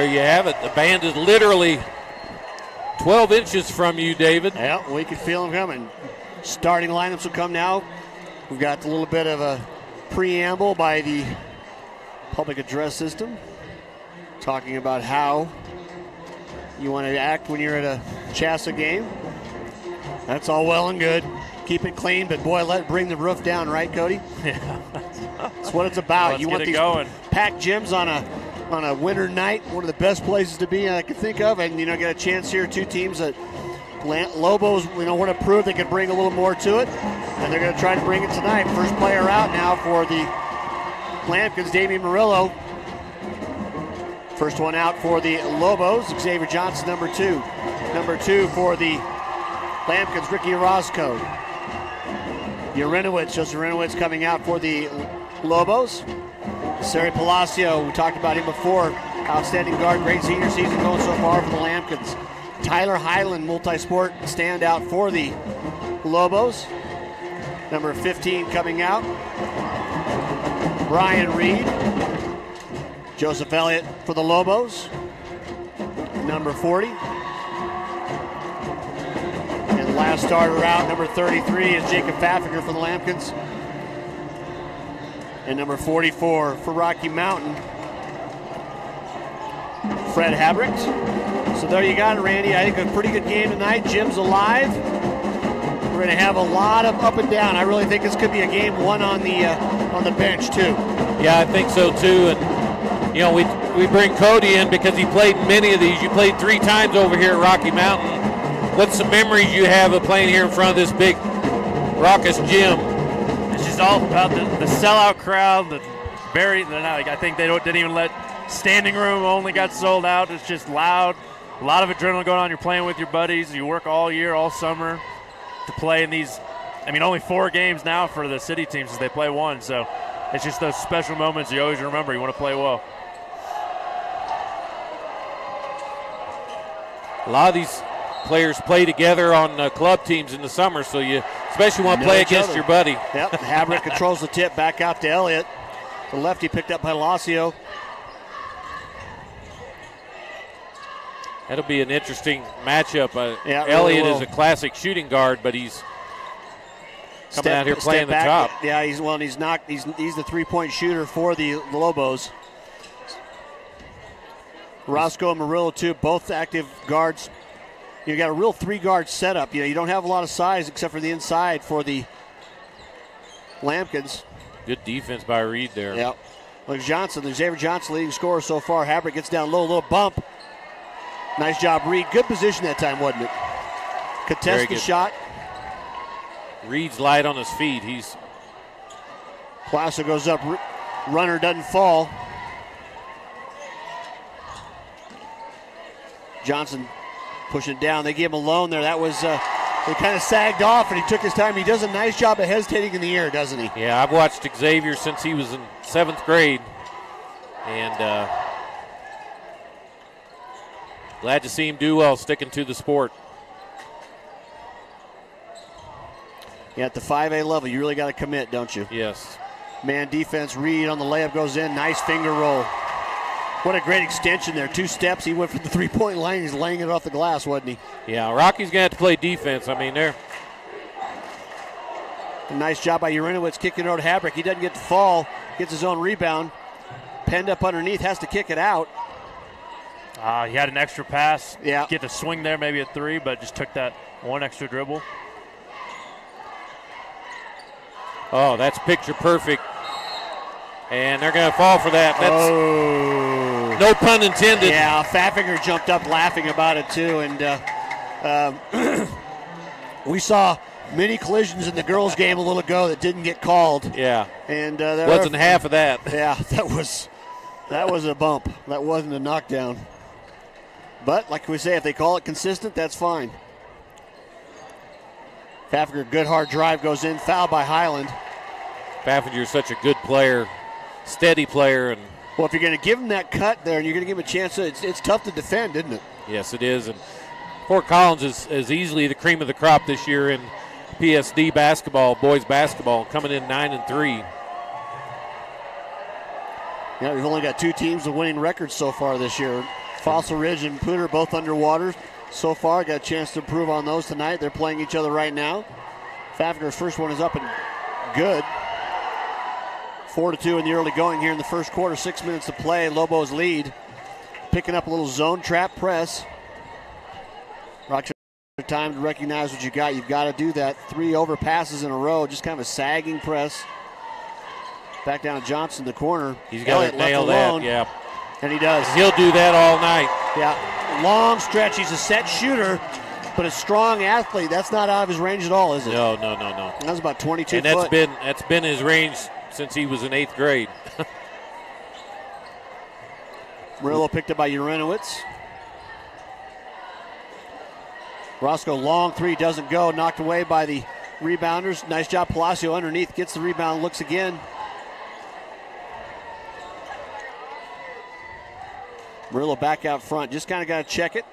there you have it. The band is literally 12 inches from you, David. Yeah, we can feel them coming. Starting lineups will come now. We've got a little bit of a preamble by the public address system talking about how you want to act when you're at a Chassa game. That's all well and good. Keep it clean, but boy, bring the roof down, right, Cody? Yeah. That's what it's about. Let's you want these going. packed gyms on a winter night, one of the best places to be I can think of, and get a chance here. Two teams that Lobos, want to prove they can bring a little more to it, and they're going to try to bring it tonight. First player out now for the Lampkins, Damian Murillo. First one out for the Lobos, Xavier Johnson, number two. Number two for the Lampkins, Ricky Orozco. Joseph Urinowicz coming out for the Lobos. Sari Palacio, we talked about him before. Outstanding guard, great senior season going so far for the Lampkins. Tyler Highland, multi-sport standout for the Lobos. Number 15 coming out. Brian Reed. Joseph Elliott for the Lobos. Number 40. And last starter out, number 33, is Jacob Pfaffiger for the Lampkins. And number 44 for Rocky Mountain, Fred Habricht. So there you got it, Randy. I think a pretty good game tonight. Jim's alive. We're going to have a lot of up and down. I really think this could be a game one on the bench too. Yeah, I think so too. And we bring Cody in because he played many of these. You played 3 times over here at Rocky Mountain. What's some memories you have of playing here in front of this big raucous gym? It's just all about the sellout crowd. I think they didn't even let standing room only got sold out. It's just loud. A lot of adrenaline going on. You're playing with your buddies. You work all year, all summer to play in these. Only 4 games now for the city teams since they play 1. So it's just those special moments you always remember. You want to play well. A lot of these players play together on club teams in the summer, so you especially want to play against your buddy. Yep, Habrick controls the tip back out to Elliott. The lefty picked up by Lacio. That'll be an interesting matchup. really Elliott is a classic shooting guard, but he's coming out here playing the top. Yeah, he's the three-point shooter for the Lobos. Roscoe and Murillo, too, both active guards. You got a real 3-guard setup. You don't have a lot of size except for the inside for the Lampkins. Good defense by Reed there. Yeah. Look, Xavier Johnson, leading scorer so far. Habrick gets down low, a little bump. Nice job, Reed. Good position that time, wasn't it? Contest the shot. Reed's light on his feet. Placer goes up. Runner doesn't fall. Johnson pushing it down. They gave him a loan there. That was, they kind of sagged off, and he took his time. He does a nice job of hesitating in the air, doesn't he? Yeah, I've watched Xavier since he was in 7th grade. And glad to see him do well, sticking to the sport. Yeah, at the 5A level, you really got to commit, don't you? Yes. Man defense, Reed on the layup goes in. Nice finger roll. What a great extension there. 2 steps. He went from the 3-point line. He's laying it off the glass, wasn't he? Yeah, Rocky's going to have to play defense. They're. A nice job by Urinowicz kicking it over to Habrick. He doesn't get to fall. Gets his own rebound. Penned up underneath. Has to kick it out. He had an extra pass. Yeah. Get to swing there, maybe a 3, but just took that 1 extra dribble. Oh, that's picture perfect. And they're going to fall for that. That's no pun intended. Yeah, Pfaffiger jumped up laughing about it too. And we saw many collisions in the girls' game a little ago that didn't get called. Yeah. And wasn't half of that. Yeah, that was a bump. That wasn't a knockdown. But like we say, if they call it consistent, that's fine. Pfaffiger, good hard drive goes in. Foul by Highland. Pfaffiger's such a good player, steady player. And well, if you're going to give him that cut there and you're going to give him a chance, it's tough to defend, isn't it? Yes, it is. And Fort Collins is easily the cream of the crop this year in PSD basketball, boys basketball, coming in 9-3. Yeah, we've only got 2 teams with winning records so far this year. Fossil Ridge and Poudre both underwater so far. Got a chance to improve on those tonight. They're playing each other right now. Pfaffinger's first one is up and good. 4-2 in the early going here in the first quarter. 6 minutes to play. Lobos lead. Picking up a little zone trap press. Rochester time to recognize what you got. You've got to do that. 3 overpasses in a row. Just kind of a sagging press. Back down to Johnson, the corner. He's got to nail that, yeah. And he does. He'll do that all night. Yeah, long stretch. He's a set shooter, but a strong athlete. That's not out of his range at all, is it? No. That was about 22 and foot. that's been his range since he was in 8th grade. Murillo picked up by Urinowitz. Roscoe, long 3, doesn't go. Knocked away by the rebounders. Nice job, Palacio underneath. Gets the rebound, looks again. Murillo back out front. Just kind of got to check it.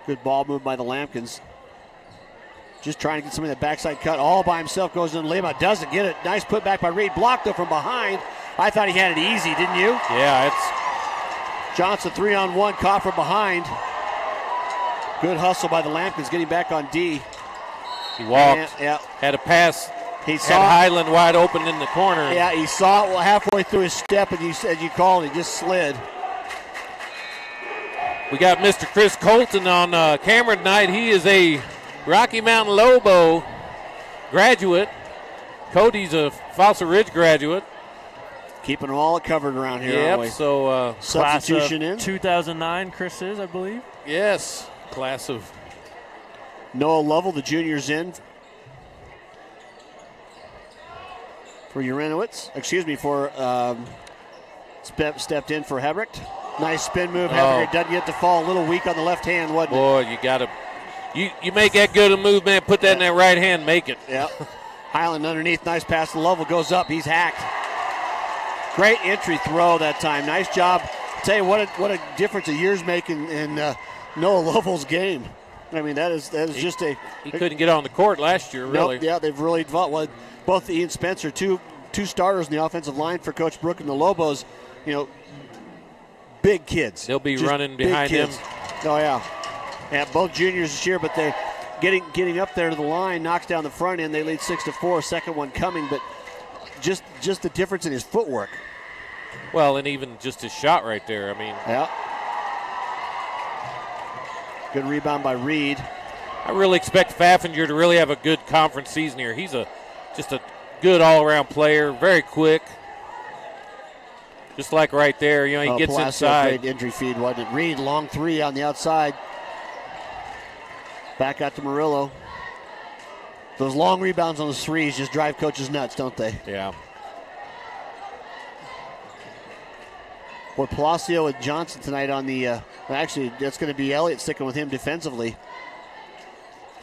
Good ball move by the Lampkins. Just trying to get some of that backside cut. All by himself, goes in Lima. Doesn't get it. Nice put back by Reed. Blocked though from behind. I thought he had it easy, didn't you? Yeah, it's Johnson 3-on-1, caught from behind. Good hustle by the Lampkins, getting back on D. He walked. Had a pass. He saw Highland wide open in the corner. Yeah, he saw it halfway through his step, and as you called, he just slid. We got Mr. Chris Colton on camera tonight. He is a Rocky Mountain Lobo graduate. Cody's a Fossil Ridge graduate. Keeping them all covered around here, yep, aren't we? So substitution in 2009, Chris is, I believe. Yes, class of Noah Lovell, the juniors in for Urinowitz. For stepped in for Hebrecht. Nice spin move. Hebrecht doesn't get to fall. A little weak on the left hand, wasn't it? Boy, you got to you make that good a move, man. Put that in that right hand, make it. Yeah. Highland underneath. Nice pass to Lovell. Goes up. He's hacked. Great entry throw that time. Nice job. I'll tell you what a difference a year's making in Noah Lovell's game. I mean, that is just a. He couldn't get on the court last year, really. Nope, yeah, they've really developed. Well, both Ian Spencer, two starters in the offensive line for Coach Brook and the Lobos. Big kids. They'll be running behind him. Oh yeah, both juniors this year, but they getting up there to the line, knocks down the front end. They lead 6-4. Second one coming, but just the difference in his footwork. Well, and even just his shot right there. I mean, yeah. Good rebound by Reed. I really expect Pfaffinger to really have a good conference season here. He's just a good all-around player, very quick. Just like right there, he gets Palacio, inside. Great entry feed, wasn't it? Reed, long 3 on the outside. Back out to Murillo. Those long rebounds on the threes just drive coaches nuts, don't they? Yeah. Boy, Palacio and Johnson tonight on the actually, that's going to be Elliott sticking with him defensively.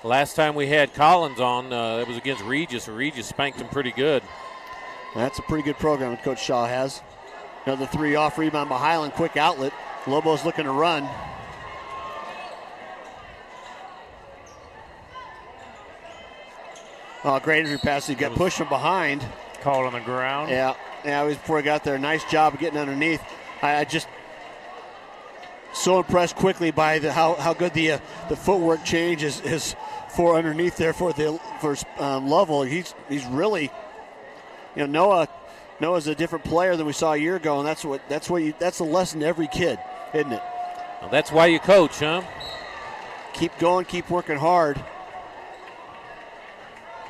Last time we had Collins on, it was against Regis. Regis spanked him pretty good. That's a pretty good program that Coach Shaw has. Another 3 off rebound by Highland, quick outlet. Lobos looking to run. Oh, great entry pass. He got pushed from behind. Called on the ground. Yeah, it was before he got there. Nice job of getting underneath. I just so impressed quickly by how good the footwork change is for underneath there for Lovell. He's really, Noah's a different player than we saw a year ago, and that's the lesson to every kid, isn't it? Well, that's why you coach, huh? Keep going, keep working hard.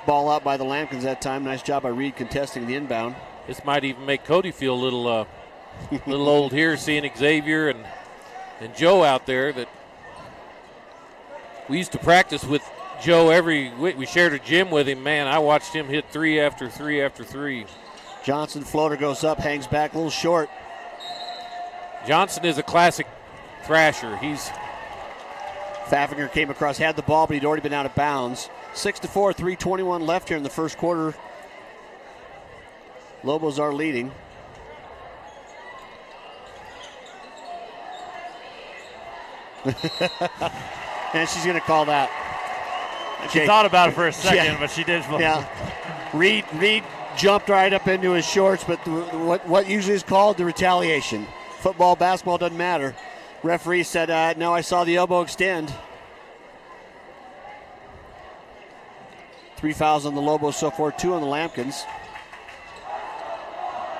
Ball out by the Lampkins that time. Nice job by Reed contesting the inbound. This might even make Cody feel a little old here, seeing Xavier and Joe out there. That we used to practice with Joe every week. We shared a gym with him. Man, I watched him hit 3 after 3 after 3. Johnson floater goes up, hangs back a little short. Johnson is a classic thrasher. Pfaffinger came across, had the ball, but he'd already been out of bounds. 6-4, 3:21 left here in the first quarter. Lobos are leading. And she's going to call that. She thought about it for a second, but she did. Yeah. Reed jumped right up into his shorts, but what usually is called the retaliation. Football, basketball, doesn't matter. Referee said, no, I saw the elbow extend. 3 fouls on the Lobos so far, 2 on the Lampkins.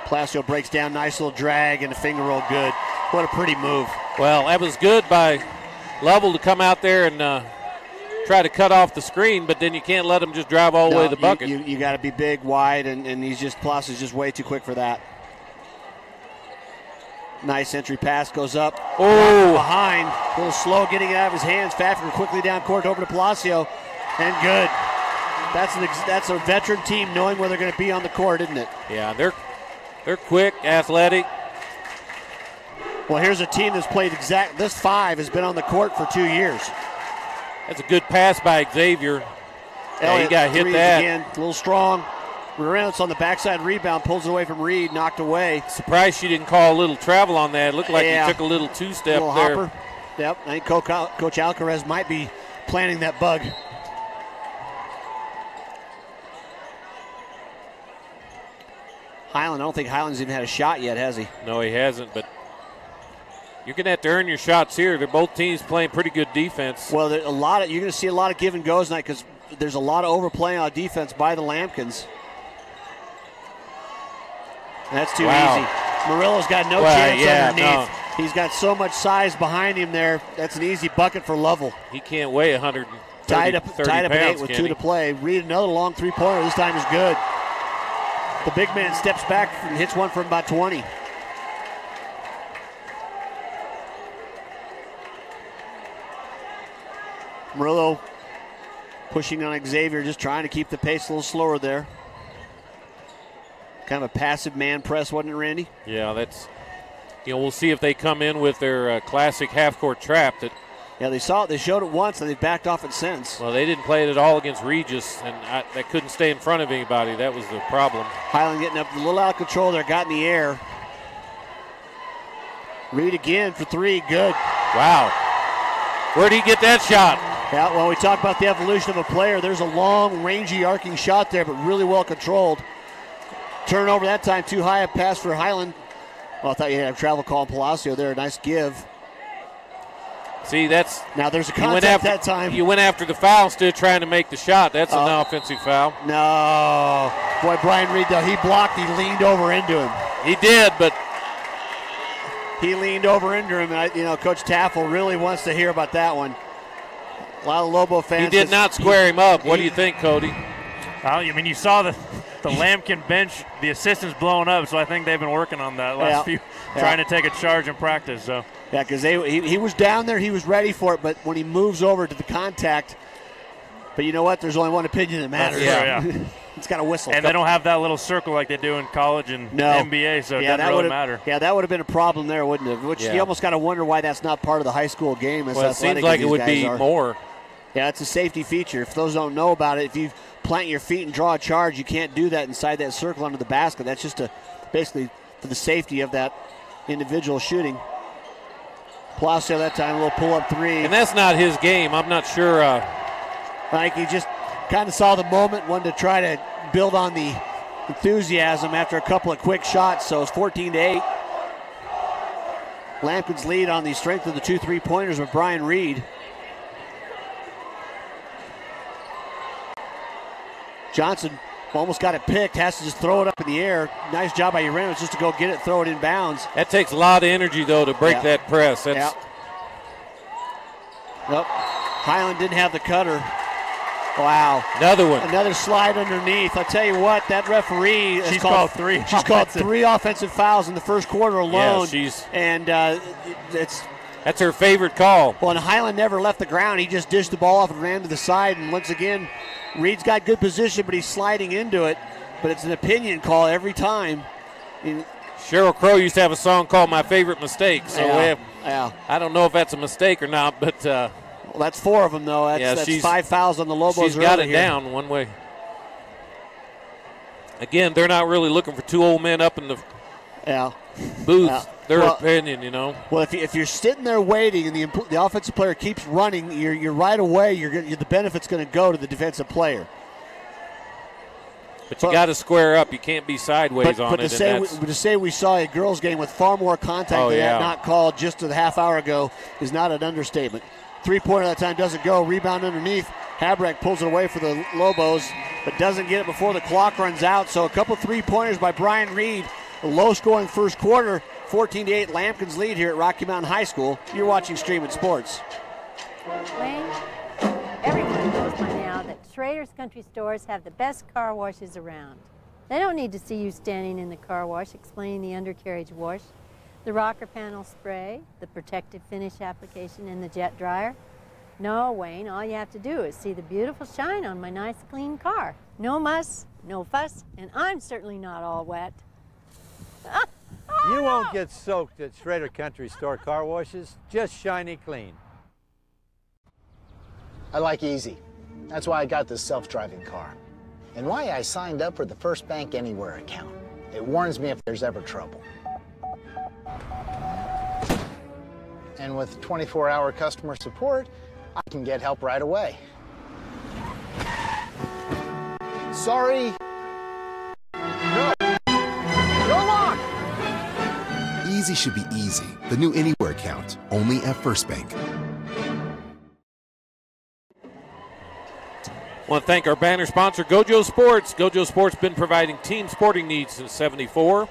Palacio breaks down, nice little drag, and the finger roll good. What a pretty move. Well, that was good by Lovell to come out there and try to cut off the screen, but then you can't let him just drive all the way to the bucket. You got to be big, wide, and Palacio's just way too quick for that. Nice entry pass, goes up. Oh, behind, a little slow getting it out of his hands. Pfaffer quickly down court over to Palacio, and good. That's a veteran team knowing where they're going to be on the court, isn't it? Yeah, they're quick, athletic. Well, here's a team that's played this 5 has been on the court for 2 years. That's a good pass by Xavier. Yeah, he got hit that. Again, a little strong. Reynolds on the backside rebound, pulls it away from Reed, knocked away. Surprised she didn't call a little travel on that. It looked like he took a little two-step there. Hopper. Yep, I think Coach Alcaraz might be planning that bug. Highland, I don't think Highland's even had a shot yet, has he? No, he hasn't, but you're going to have to earn your shots here. They're both teams playing pretty good defense. Well, you're going to see a lot of give and goes tonight because there's a lot of overplaying on defense by the Lampkins. That's too easy. Murillo's got no chance underneath. No. He's got so much size behind him there. That's an easy bucket for Lovell. He can't weigh 130 tied up pounds, an 8 with 2 to play. Reed, another long three-pointer. This time is good. The big man steps back and hits one from about 20. Murillo pushing on Xavier, just trying to keep the pace a little slower there. Kind of a passive man press, wasn't it, Randy? Yeah, that's, we'll see if they come in with their classic half-court trap. Yeah, they showed it once, and they backed off it since. Well, they didn't play it at all against Regis, and they couldn't stay in front of anybody. That was the problem. Highland getting up a little out of control there, got in the air. Reed again for 3, good. Wow. Where'd he get that shot? Yeah, well, we talk about the evolution of a player. There's a long, rangy, arcing shot there, but really well controlled. Turnover that time, too high a pass for Highland. Well, I thought you had a travel call on Palacio there. A nice give. See, that's... Now there's a contact that time. You went after the foul instead of trying to make the shot. That's an offensive foul. No. Boy, Brian Reed, though, he blocked. He leaned over into him. He did, but... He leaned over into him, and, Coach Taffel really wants to hear about that one. A lot of Lobo fans. He did not square him up. What do you think, Cody? You saw the Lampkin bench, the assistants blowing up, so I think they've been working on that last few, trying to take a charge in practice. So. Yeah, because he was down there, he was ready for it, but when he moves over to the contact, but you know what? There's only one opinion that matters. Yeah. It's got a whistle. And they don't have that little circle like they do in college and NBA, so it doesn't really matter. Yeah, that would have been a problem there, wouldn't it? Which you almost got to wonder why that's not part of the high school game. Well, it seems like it would be more. Yeah, it's a safety feature. If those don't know about it, if you plant your feet and draw a charge, you can't do that inside that circle under the basket. That's just basically for the safety of that individual shooting. Palacio that time, a little pull-up 3. And that's not his game. I'm not sure. Like he just kind of saw the moment, wanted to try to build on the enthusiasm after a couple of quick shots. So it's 14-8. Lampkins lead on the strength of the 2 3-pointers with Brian Reed. Johnson almost got it picked, has to just throw it up in the air. Nice job by Uranus just to go get it, throw it in bounds. That takes a lot of energy, though, to break that press. Nope. Highland didn't have the cutter. Wow. Another one. Another slide underneath. I'll tell you what, that referee she's called 3. She's called 3 offensive fouls in the first quarter alone. Yeah, that's her favorite call. Well, and Highland never left the ground. He just dished the ball off and ran to the side. And once again, Reed's got good position, but he's sliding into it. But it's an opinion call every time. Sheryl Crow used to have a song called My Favorite Mistake. So I don't know if that's a mistake or not, but well, that's 4 of them, though. That's 5 fouls on the Lobos. She's got it down one way. Again, they're not really looking for 2 old men up in the booth. Their opinion, Well, if you're sitting there waiting and the offensive player keeps running, you're right away. The benefit's going to go to the defensive player. But you got to square up. You can't be sideways on it. To say we saw a girls' game with far more contact than that not called just a half hour ago is not an understatement. 3-pointer that time doesn't go. Rebound underneath. Habrek pulls it away for the Lobos, but doesn't get it before the clock runs out. So a couple 3-pointers by Brian Reed. A low-scoring first quarter. 14-8 Lampkins lead here at Rocky Mountain High School. You're watching Streaming Sports. Wayne, everyone knows by now that Schrader's Country Stores have the best car washes around. They don't need to see you standing in the car wash explaining the undercarriage wash, the rocker panel spray, the protective finish application, and the jet dryer. No, Wayne, all you have to do is see the beautiful shine on my nice clean car. No muss, no fuss, and I'm certainly not all wet. You won't get soaked at Schrader Country Store car washes, just shiny clean. I like easy. That's why I got this self-driving car. And why I signed up for the First Bank Anywhere account. It warns me if there's ever trouble. And with 24-hour customer support, I can get help right away. Sorry. No. Go on! Easy should be easy. The new Anywhere account, only at First Bank. I want to thank our banner sponsor, GoJo Sports. GoJo Sports been providing team sporting needs since '74.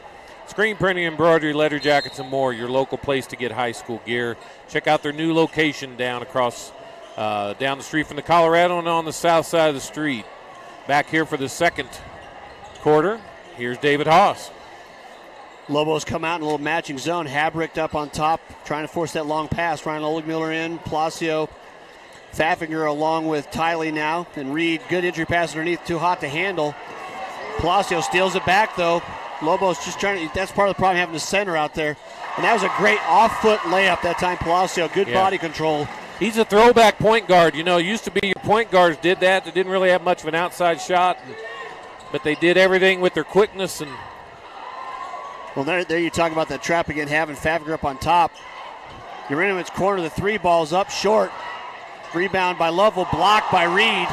Screen printing, embroidery, leather jackets, and more. Your local place to get high school gear. Check out their new location down the street from the Colorado and on the south side of the street. Back here for the second quarter, here's David Haase. Lobos come out in a little matching zone. Habrek up on top, trying to force that long pass. Ryan Oligmiller in, Palacio, Pfaffinger along with Tiley now. And Reed, good entry pass underneath, too hot to handle. Palacio steals it back, though. Lobos just trying to, that's part of the problem, having the center out there. And that was a great off-foot layup that time, Palacio. Good body control. He's a throwback point guard. You know, it used to be your point guards did that. They didn't really have much of an outside shot, but they did everything with their quickness. And well, there you talk about that trap again, having Pfaffinger up on top. Urinovic's corner, the three ball's up short. Rebound by Lovell, blocked by Reed.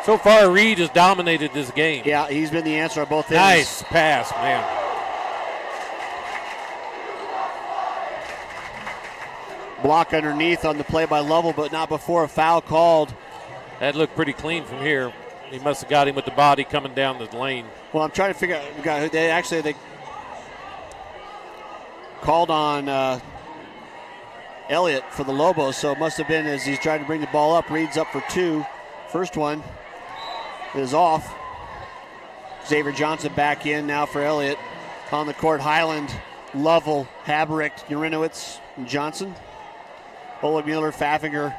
So far, Reed has dominated this game. Yeah, he's been the answer on both ends. Nice pass, man. Block underneath on the play by Lovell, but not before a foul called. That looked pretty clean from here. He must have got him with the body coming down the lane. Well, I'm trying to figure out. They called on Elliott for the Lobos, so it must have been as he's trying to bring the ball up. Reed's up for two. First one is off. Xavier Johnson back in now for Elliott. On the court, Highland, Lovell, Habrek, Urinowitz, and Johnson. Oligmiller, Pfaffinger,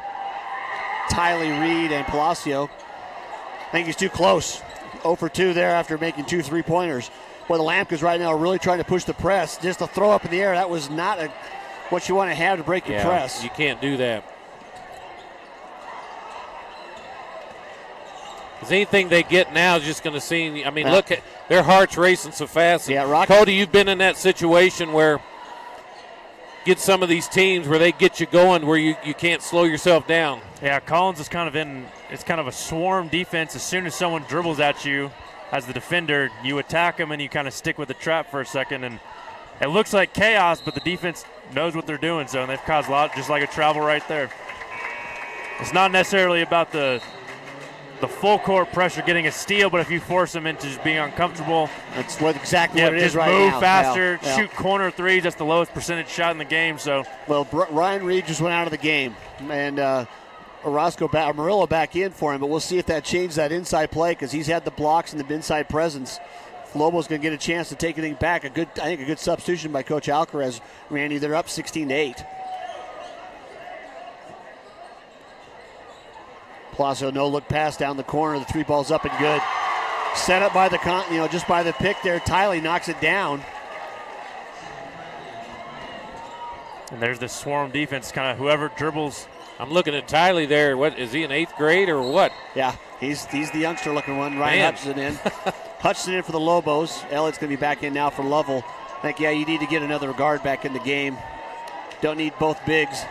Tiley, Reed, and Palacio. I think he's too close. 0 for 2 there after making 2 3-pointers. Well, the Lampkins right now are really trying to push the press. Just a throw up in the air, that was not what you want to have to break your press. You can't do that. Because anything they get now is just going to seem, I mean, look at their hearts racing so fast. Yeah, Cody, you've been in that situation where get some of these teams where they get you going where you can't slow yourself down. Yeah, Collins is kind of a swarm defense. As soon as someone dribbles at you as the defender, you attack them and you kind of stick with the trap for a second. And it looks like chaos, but the defense knows what they're doing, so they've caused a lot, just like a travel right there. It's not necessarily about the full court pressure getting a steal, but if you force them into just being uncomfortable, that's exactly what it is right now. Just move faster, shoot corner threes. That's the lowest percentage shot in the game. So, well, Ryan Reed just went out of the game, and Murillo back in for him. But we'll see if that changed that inside play because he's had the blocks and the inside presence. Lobo's going to get a chance to take anything back. I think a good substitution by Coach Alcaraz. Randy, they're up 16-8. Palacio, no look pass down the corner. The three ball's up and good. Set up by just by the pick there. Tiley knocks it down. And there's the swarm defense, kind of whoever dribbles. I'm looking at Tiley there. What is he, in 8th grade or what? Yeah, he's the youngster looking one. Ryan Hutchinson in. Hutchinson in for the Lobos. Elliott's going to be back in now for Lovell. I think, you need to get another guard back in the game. Don't need both bigs.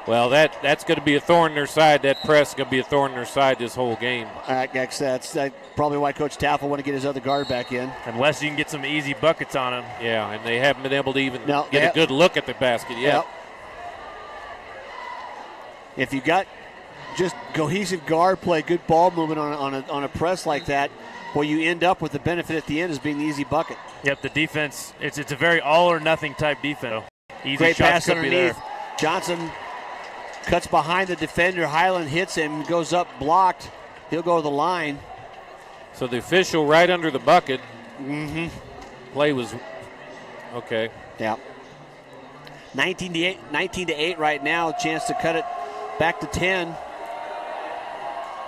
Well, that's going to be a thorn in their side. That press is going to be a thorn in their side this whole game. That's probably why Coach Taff will want to get his other guard back in. Unless you can get some easy buckets on him. Yeah, and they haven't been able to even get a good look at the basket yet. Yep. If you got just cohesive guard play, good ball movement on a press like that, well, you end up with the benefit at the end as being the easy bucket. Yep, the defense, it's a very all-or-nothing type defense. Easy Great shots pass could be underneath. there. Johnson cuts behind the defender. Highland hits him, goes up blocked. He'll go to the line. So the official right under the bucket. Mm-hmm. Play was okay. Yeah. 19 to 8 right now. Chance to cut it back to 10.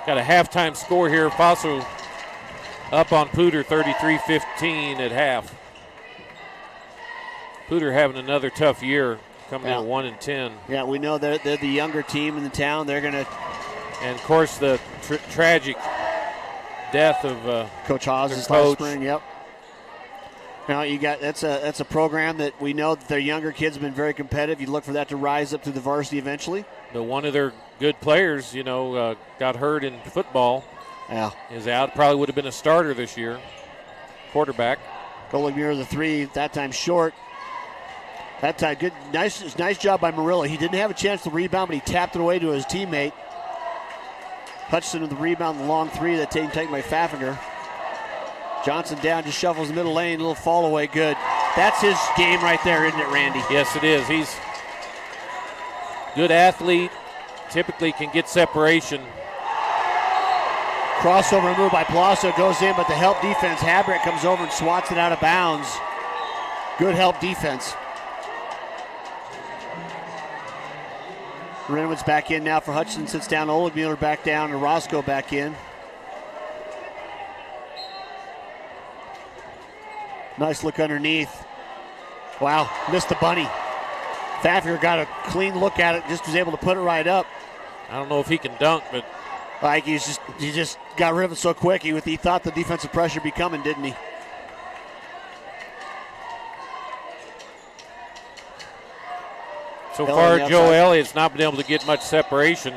Got a halftime score here. Fossil up on Poudre 33-15 at half. Poudre having another tough year, coming in at 1-10. Yeah, we know they're the younger team in the town. They're going to. And of course, the tragic death of Coach Haase this last spring. Yep. Now you got that's a program that we know that their younger kids have been very competitive. You look for that to rise up to the varsity eventually. But one of their good players, got hurt in football. Yeah, is out. Probably would have been a starter this year. Quarterback. Going near the three. That time short. That time good. Nice job by Murillo. He didn't have a chance to rebound, but he tapped it away to his teammate. Hutchinson with the rebound, the long three that taken by Pfaffinger. Johnson down, just shuffles the middle lane, a little fall away, good. That's his game right there, isn't it, Randy? Yes, it is. He's a good athlete, typically can get separation. Crossover move by Plasso goes in, but the help defense, Habrick comes over and swats it out of bounds. Good help defense. Renwood's back in now for Hutchinson, sits down, Olegmuller back down, and Roscoe back in. Nice look underneath. Wow, missed the bunny. Pfaffinger got a clean look at it, just was able to put it right up. I don't know if he can dunk, but like he just got rid of it so quick. He thought the defensive pressure would be coming, didn't he? So far, Joe Elliott's not been able to get much separation.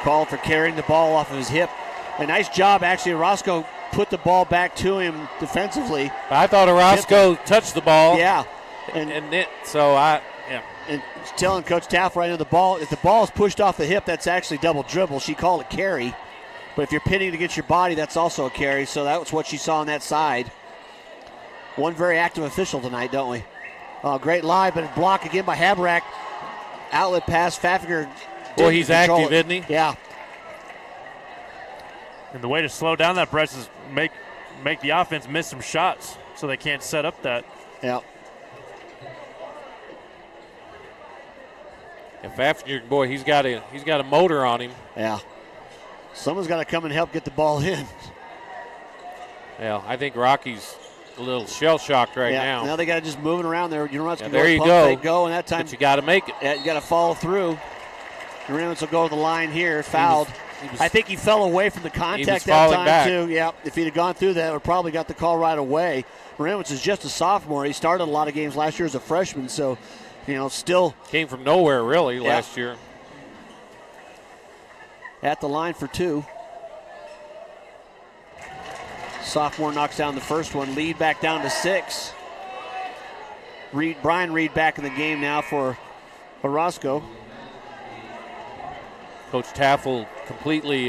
Called for carrying the ball off of his hip. A nice job, actually. Roscoe put the ball back to him defensively. I thought Orozco touched the ball. Yeah. And telling Coach Taff right now, the ball, if the ball is pushed off the hip, that's actually double dribble. She called it carry. But if you're pinning against your body, that's also a carry. So that was what she saw on that side. One very active official tonight, don't we? Great lie, but a block again by Habrack. Outlet pass, Pfaffinger. Boy, he's active, isn't he? Yeah. And the way to slow down that press is make the offense miss some shots so they can't set up that. Yeah. And Pfaffinger, boy, he's got a motor on him. Yeah. Someone's got to come and help get the ball in. Yeah, I think Rocky's a little shell-shocked right now. Now they got to just moving around there. You know what's going to there you go. go. They go, and that time. But you got to make it. Yeah, you got to follow through. Reynolds will go to the line here. Fouled. I think he fell away from the contact that time, back. too. Yeah, if he'd have gone through that, would probably got the call right away. Reynolds is just a sophomore. He started a lot of games last year as a freshman, so, still. Came from nowhere, really, last year. At the line for two. Sophomore knocks down the first one. Lead back down to 6. Brian Reed back in the game now for Orozco. Coach Taffel completely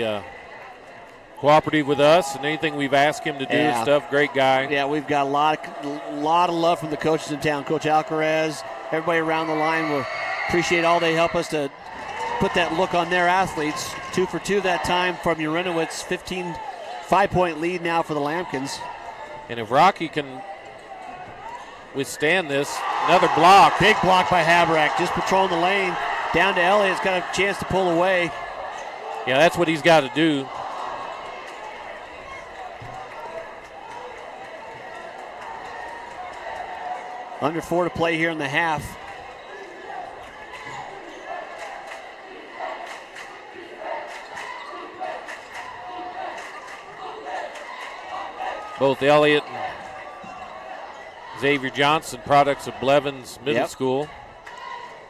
cooperative with us, and anything we've asked him to do and stuff. Great guy. Yeah, we've got a lot of love from the coaches in town. Coach Alcaraz, everybody around the line will appreciate all they help us to put that look on their athletes. 2 for 2 that time from Urinowitz. 5-point lead now for the Lambkins. And if Rocky can withstand this, another block. Big block by Habrack, just patrolling the lane. Down to Elliott's got a chance to pull away. Yeah, that's what he's got to do. Under 4 to play here in the half. Both Elliott and Xavier Johnson, products of Blevins Middle School.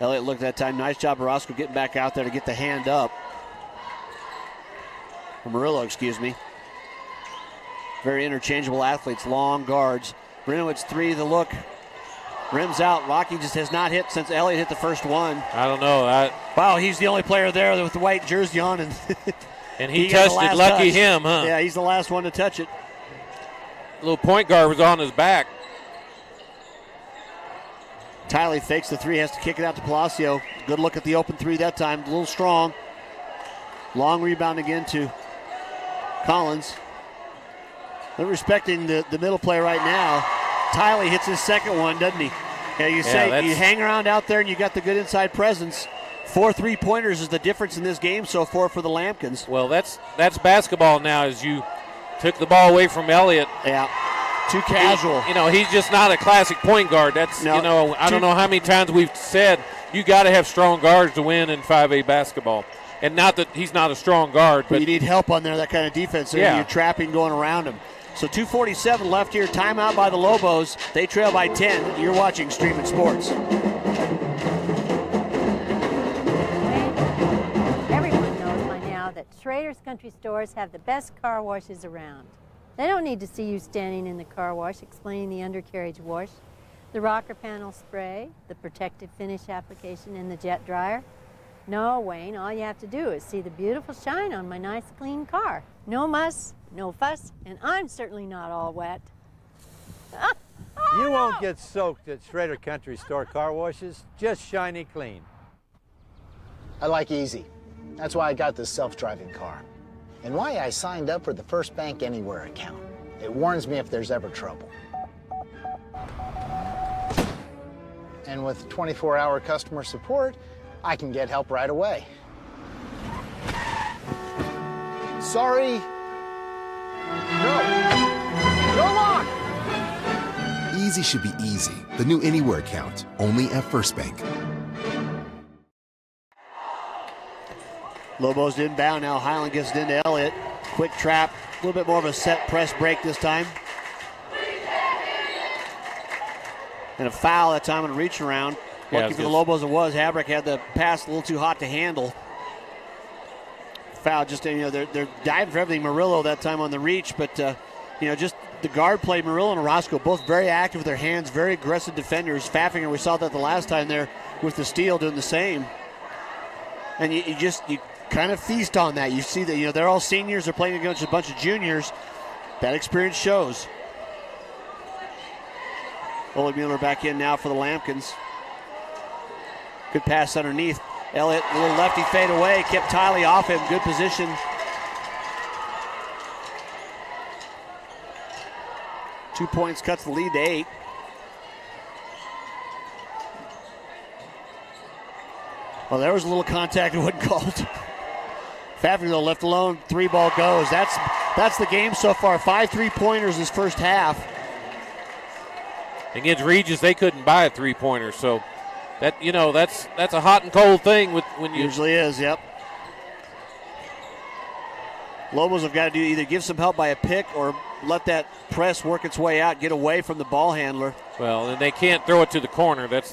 Elliott looked at that time. Nice job of Roscoe getting back out there to get the hand up. Or Murillo, excuse me. Very interchangeable athletes, long guards. Brinowitz 3, the look. Rims out. Rocky just has not hit since Elliott hit the first one. I don't know. Wow, he's the only player there with the white jersey on. And he touched it. Lucky him, huh? Yeah, he's the last one to touch it. Little point guard was on his back. Tiley fakes the 3, has to kick it out to Palacio. Good look at the open 3 that time. A little strong. Long rebound again to Collins. They're respecting the middle play right now. Tiley hits his second one, doesn't he? Yeah, you hang around out there and you got the good inside presence. 4 3-pointers is the difference in this game so far for the Lampkins. Well, that's basketball now, as you took the ball away from Elliott. Yeah, too casual. He's just not a classic point guard. That's I don't know how many times we've said you got to have strong guards to win in 5A basketball. And not that he's not a strong guard, but you need help on there, that kind of defense. There. Yeah. You're trapping going around him. So 2:47 left here. Timeout by the Lobos. They trail by 10. You're watching Streaming Sports. Everyone knows by now that Schrader's Country Stores have the best car washes around. They don't need to see you standing in the car wash explaining the undercarriage wash, the rocker panel spray, the protective finish application, and the jet dryer. No, Wayne, all you have to do is see the beautiful shine on my nice clean car. No muss, no fuss, and I'm certainly not all wet. You won't get soaked at Schrader Country Store car washes, just shiny clean. I like easy. That's why I got this self-driving car. And why I signed up for the First Bank Anywhere account. It warns me if there's ever trouble. And with 24-hour customer support, I can get help right away. Sorry. No. Go on! Easy should be easy. The new Anywhere account, only at First Bank. Lobos inbound now. Highland gets it into Elliott. Quick trap. A little bit more of a set press break this time. And a foul that time on a reach around. Lucky for the Lobos it was. Habrick had the pass a little too hot to handle. Foul, just, they're diving for everything. Murillo that time on the reach, but, just the guard play. Murillo and Orozco both very active with their hands, very aggressive defenders. Faffinger, we saw that the last time there with the steal, doing the same. And you kind of feast on that. You see that, they're all seniors. They're playing against a bunch of juniors. That experience shows. Ole Mueller back in now for the Lampkins. Good pass underneath. Elliott, a little lefty fade away, kept Tiley off him. Good position. Two points cuts the lead to 8. Well, there was a little contact that wasn't called. Faffinger left alone. 3-ball goes. That's the game so far. 5 3-pointers this first half. Against Regis, they couldn't buy a 3-pointer, so. That's a hot and cold thing when you usually is. Yep. Lobos have got to do either give some help by a pick or let that press work its way out, get away from the ball handler. Well, and they can't throw it to the corner. That's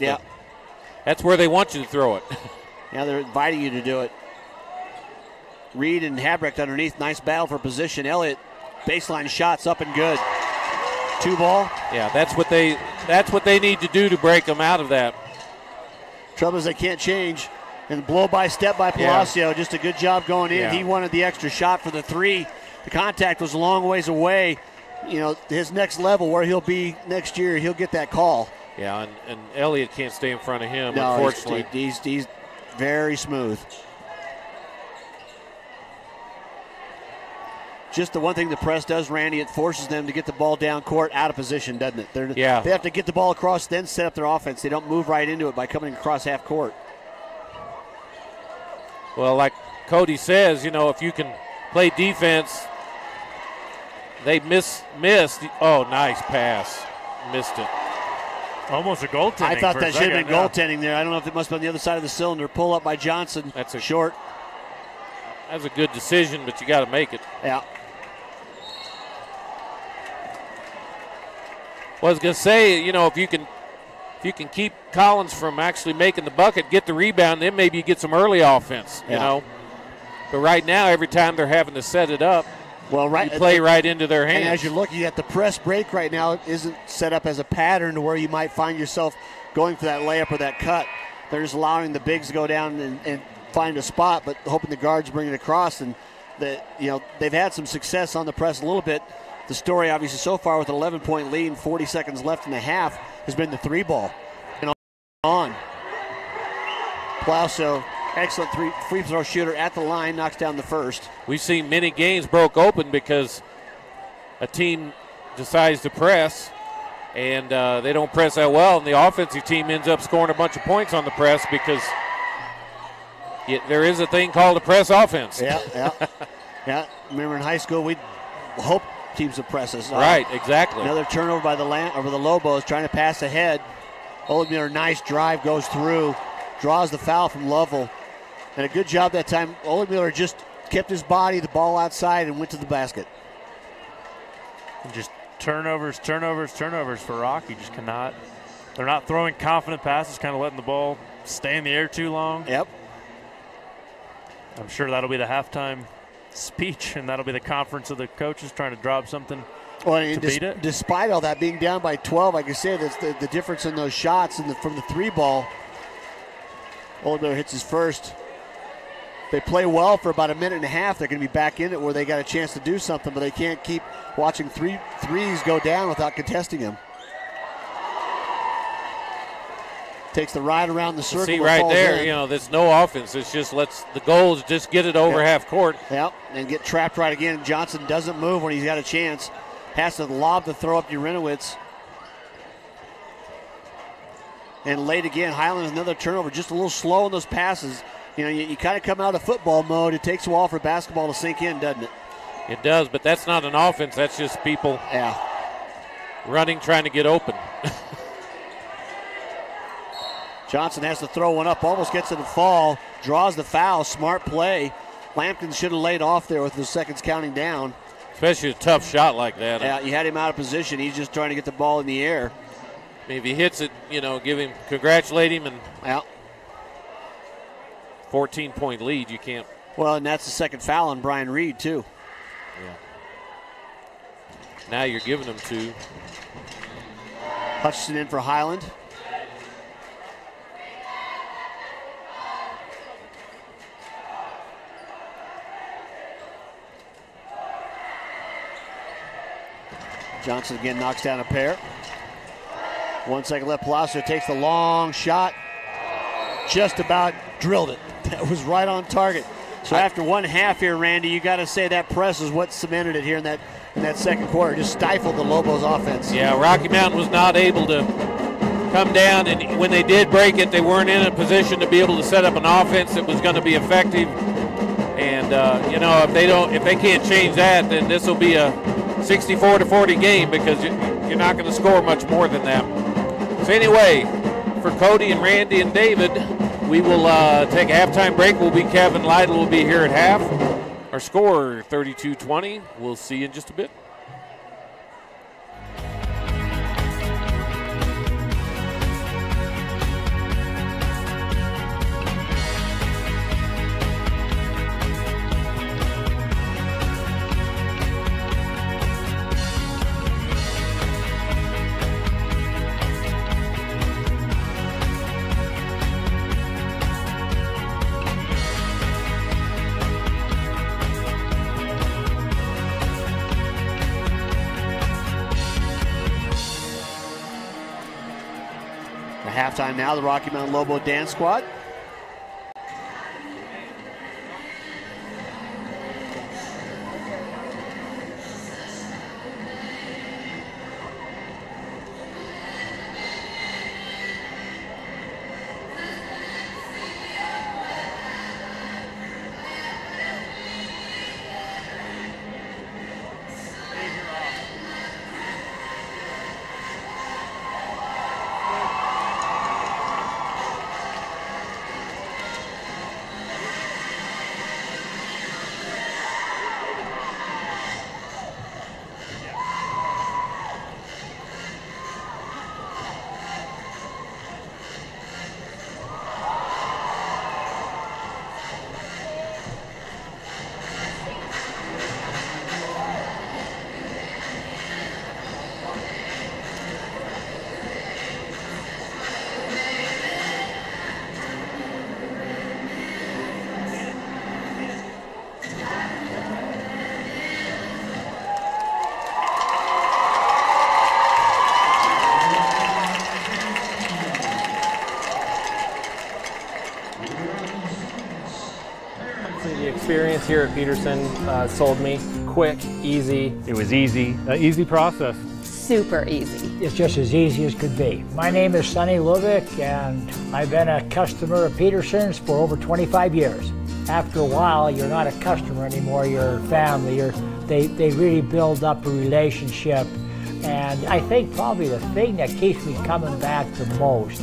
where they want you to throw it. Yeah, they're inviting you to do it. Reed and Habrecht underneath. Nice battle for position. Elliott, baseline shots up and good. 2-ball. Yeah, that's what they need to do to break them out of that. Trouble is they can't change. And blow by step by Palacio. Yeah. Just a good job going in. Yeah. He wanted the extra shot for the 3. The contact was a long ways away. His next level, where he'll be next year, he'll get that call. Yeah, and Elliott can't stay in front of him, unfortunately. He's very smooth. Just the one thing the press does, Randy, it forces them to get the ball down court out of position, doesn't it? They have to get the ball across, then set up their offense. They don't move right into it by coming across half court. Well, like Cody says, if you can play defense, they missed. Oh, nice pass. Missed it. Almost a goaltending. I thought that should have been goaltending there. I don't know if it must have been the other side of the cylinder. Pull up by Johnson. That's a short. That's a good decision, but you got to make it. Yeah. Well, I was going to say, if you can if you can keep Collins from actually making the bucket, get the rebound, then maybe you get some early offense, you know. But right now, every time they're having to set it up, you play right into their hands. And as you're looking at the press break right now, it isn't set up as a pattern to where you might find yourself going for that layup or that cut. They're just allowing the bigs to go down and find a spot, but hoping the guards bring it across. And they've had some success on the press a little bit. The story, obviously, so far with an 11-point lead and 40 seconds left in the half has been the three ball. And on. Plauso, excellent free throw shooter at the line, knocks down the first. We've seen many games broke open because a team decides to press, and they don't press that well, and the offensive team ends up scoring a bunch of points on the press because there is a thing called a press offense. Yeah. Remember in high school, we'd hope teams would press us. Right, exactly. Another turnover by the Lobos, trying to pass ahead. Oldmiller, nice drive, goes through, draws the foul from Lovell. And a good job that time. Oldmiller just kept his body, the ball outside, and went to the basket. And just turnovers for Rocky. Just cannot. They're not throwing confident passes, kind of letting the ball stay in the air too long. Yep. I'm sure that'll be the halftime speech, and that'll be the conference of the coaches trying to drop something to beat it. Despite all that, being down by 12, like I said, that's the difference in those shots from the three ball. Oldmiller hits his first. They play well for about a minute and a half. They're going to be back in it where they got a chance to do something, but they can't keep watching threes go down without contesting them. Takes the ride around the circle. See right there, there's no offense. It's just the goal is just get it over half court. Yep, and get trapped right again. Johnson doesn't move when he's got a chance. Has to lob the throw up Urinowitz. And late again, Highland with another turnover. Just a little slow in those passes. You kind of come out of football mode. It takes a while for basketball to sink in, doesn't it? It does, but that's not an offense. That's just people running, trying to get open. Johnson has to throw one up, almost gets it to fall, draws the foul, smart play. Lampkin should have laid off there with the seconds counting down. Especially a tough shot like that. Yeah, you had him out of position. He's just trying to get the ball in the air. I mean, if he hits it, congratulate him. And 14-point lead, you can't. Well, and that's the second foul on Brian Reed, too. Yeah. Now you're giving them two. Hutchinson in for Highland. Johnson again knocks down a pair. 1 second left. Palacio takes the long shot. Just about drilled it. That was right on target. So after one half here, Randy, you got to say that press is what cemented it here in that second quarter. Just stifled the Lobos offense. Yeah, Rocky Mountain was not able to come down, and when they did break it, they weren't in a position to be able to set up an offense that was going to be effective. And if they can't change that, then this will be a 64-40 game because you're not going to score much more than that. So anyway, for Cody and Randy and David, we will take a halftime break. Kevin Lytle will be here at half. Our score 32-20. We'll see you in just a bit. Halftime now, the Rocky Mountain Lobo Dance Squad. here at Pedersen sold me. Quick, easy. It was easy, easy process. Super easy. It's just as easy as could be. My name is Sonny Lubick, and I've been a customer of Pedersen's for over 25 years. After a while, you're not a customer anymore, you're family. They really build up a relationship. And I think probably the thing that keeps me coming back the most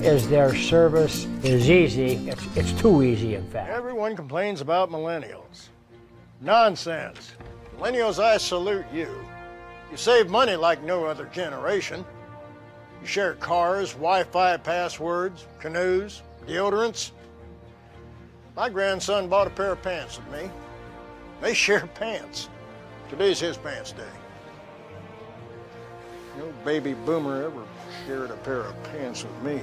is their service is easy. It's too easy, in fact. Everyone complains about millennials. Nonsense. Millennials, I salute you. You save money like no other generation. You share cars, Wi-Fi passwords, canoes, deodorants. My grandson bought a pair of pants with me. They share pants. Today's his pants day. No baby boomer ever shared a pair of pants with me.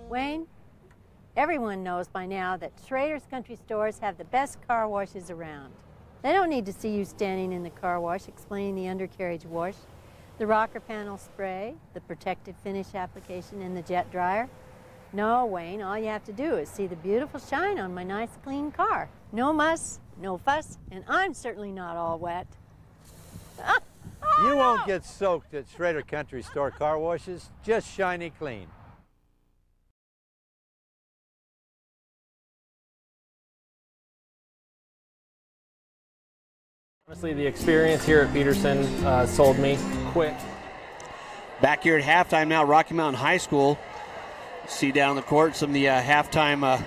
Wayne, everyone knows by now that Schrader's Country Stores have the best car washes around. They don't need to see you standing in the car wash explaining the undercarriage wash, the rocker panel spray, the protective finish application, and the jet dryer. No, Wayne, all you have to do is see the beautiful shine on my nice clean car. No muss, no fuss, and I'm certainly not all wet. You won't get soaked at Schrader Country Store car washes, just shiny clean. Honestly, the experience here at Pedersen sold me. Quick. Back here at halftime now, Rocky Mountain High School. See down the court some of the halftime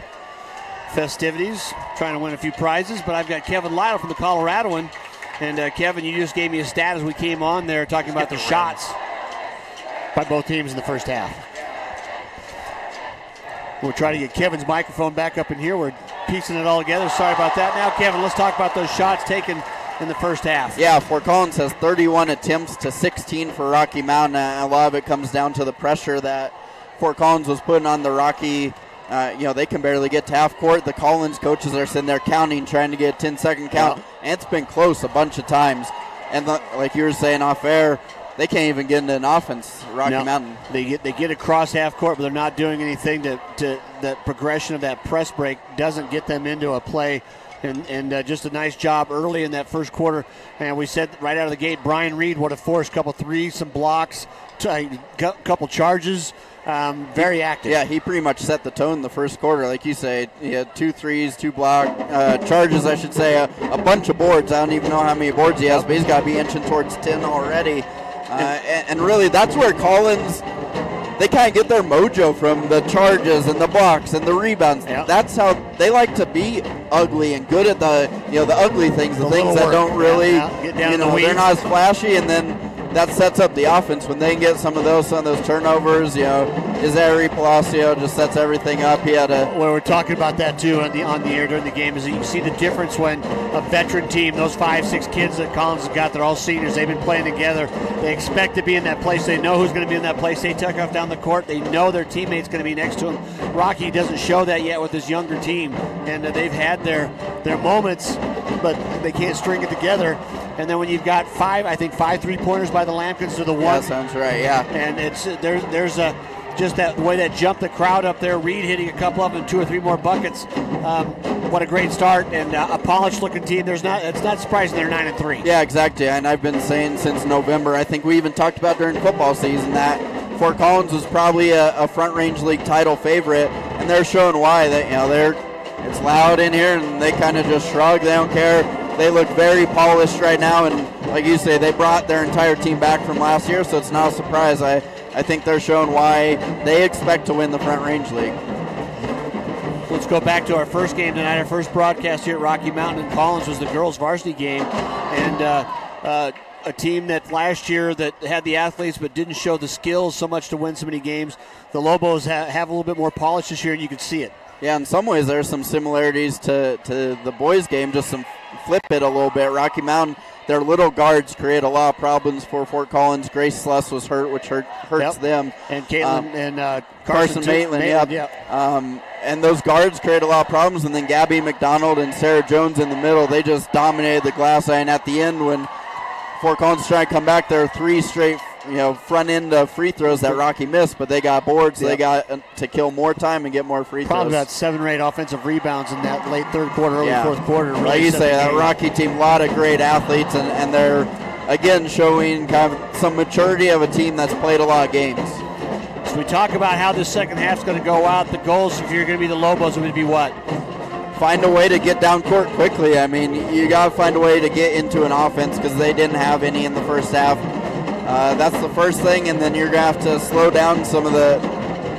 festivities, trying to win a few prizes. But I've got Kevin Lytle from the Coloradoan. And Kevin, you just gave me a stat as we came on there talking about the shots by both teams in the first half. We'll try to get Kevin's microphone back up in here. We're piecing it all together. Sorry about that. Now, Kevin, let's talk about those shots taken in the first half. Yeah, Fort Collins has 31 attempts to 16 for Rocky Mountain. A lot of it comes down to the pressure that Fort Collins was putting on the Rocky. They can barely get to half court. The Collins coaches are sitting there counting, trying to get a 10-second count. Yeah. And it's been close a bunch of times. And like you were saying off air, they can't even get into an offense, Rocky Mountain. They get across half court, but they're not doing anything to that progression of that press break doesn't get them into a play. And just a nice job early in that first quarter. And we said right out of the gate, Brian Reed would have forced a couple threes, some blocks, a couple charges. Very active. Yeah, he pretty much set the tone in the first quarter. Like you say, he had 2 threes, 2 block charges, I should say, a bunch of boards. I don't even know how many boards he has, but he's got to be inching towards 10 already. And really, that's where Collins, they kind of get their mojo from, the charges and the blocks and the rebounds. Yep. That's how they like to be ugly and good at the ugly things, the things that don't really, they're not as flashy, and then that sets up the offense when they can get some of those turnovers. Isari Palacio just sets everything up. He had a. Well, we're talking about that too on the air during the game. Is that you see the difference when a veteran team, those 5-6 kids that Collins has got, they're all seniors. They've been playing together. They expect to be in that place. They know who's going to be in that place. They tuck off down the court. They know their teammate's going to be next to them. Rocky doesn't show that yet with his younger team, and they've had their moments, but they can't string it together. And then when you've got 5 3-pointers by the Lampkins to the 1. Yeah, sounds right, yeah. And it's there's just that way that jumped the crowd up there. Reed hitting a couple of them and 2 or 3 more buckets. What a great start, and a polished-looking team. It's not surprising they're 9-3. Yeah, exactly. And I've been saying since November, I think we even talked about during football season that Fort Collins was probably a Front Range League title favorite, and they're showing why. It's loud in here, and they kind of just shrug. They don't care. They look very polished right now, and like you say, they brought their entire team back from last year, so it's not a surprise. I think they're showing why they expect to win the Front Range League. Let's go back to our first game tonight. Our first broadcast here at Rocky Mountain and Collins was the girls' varsity game, and a team that last year that had the athletes but didn't show the skills so much to win so many games. The Lobos have a little bit more polish this year, and you can see it. Yeah, in some ways there's some similarities to the boys' game, just some flip it a little bit. Rocky Mountain, their little guards create a lot of problems for Fort Collins. Grace Sluss was hurt, which hurts them. And Caitlin and Carson Maitland, and those guards create a lot of problems. And then Gabby McDonald and Sarah Jones in the middle, they just dominated the glass line at the end when Fort Collins trying to come back. There are 3 straight front end of free throws that Rocky missed, but they got boards. Yep. They got to kill more time and get more free throws. Probably about 7 or 8 offensive rebounds in that late third quarter, early fourth quarter. Really like you say, that Rocky team, a lot of great athletes, and they're, again, showing kind of some maturity of a team that's played a lot of games. So we talk about how this second half's going to go out. The goals, if you're going to be the Lobos, would be what? Find a way to get down court quickly. I mean, you got to find a way to get into an offense because they didn't have any in the first half. That's the first thing, and then you're going to have to slow down some of the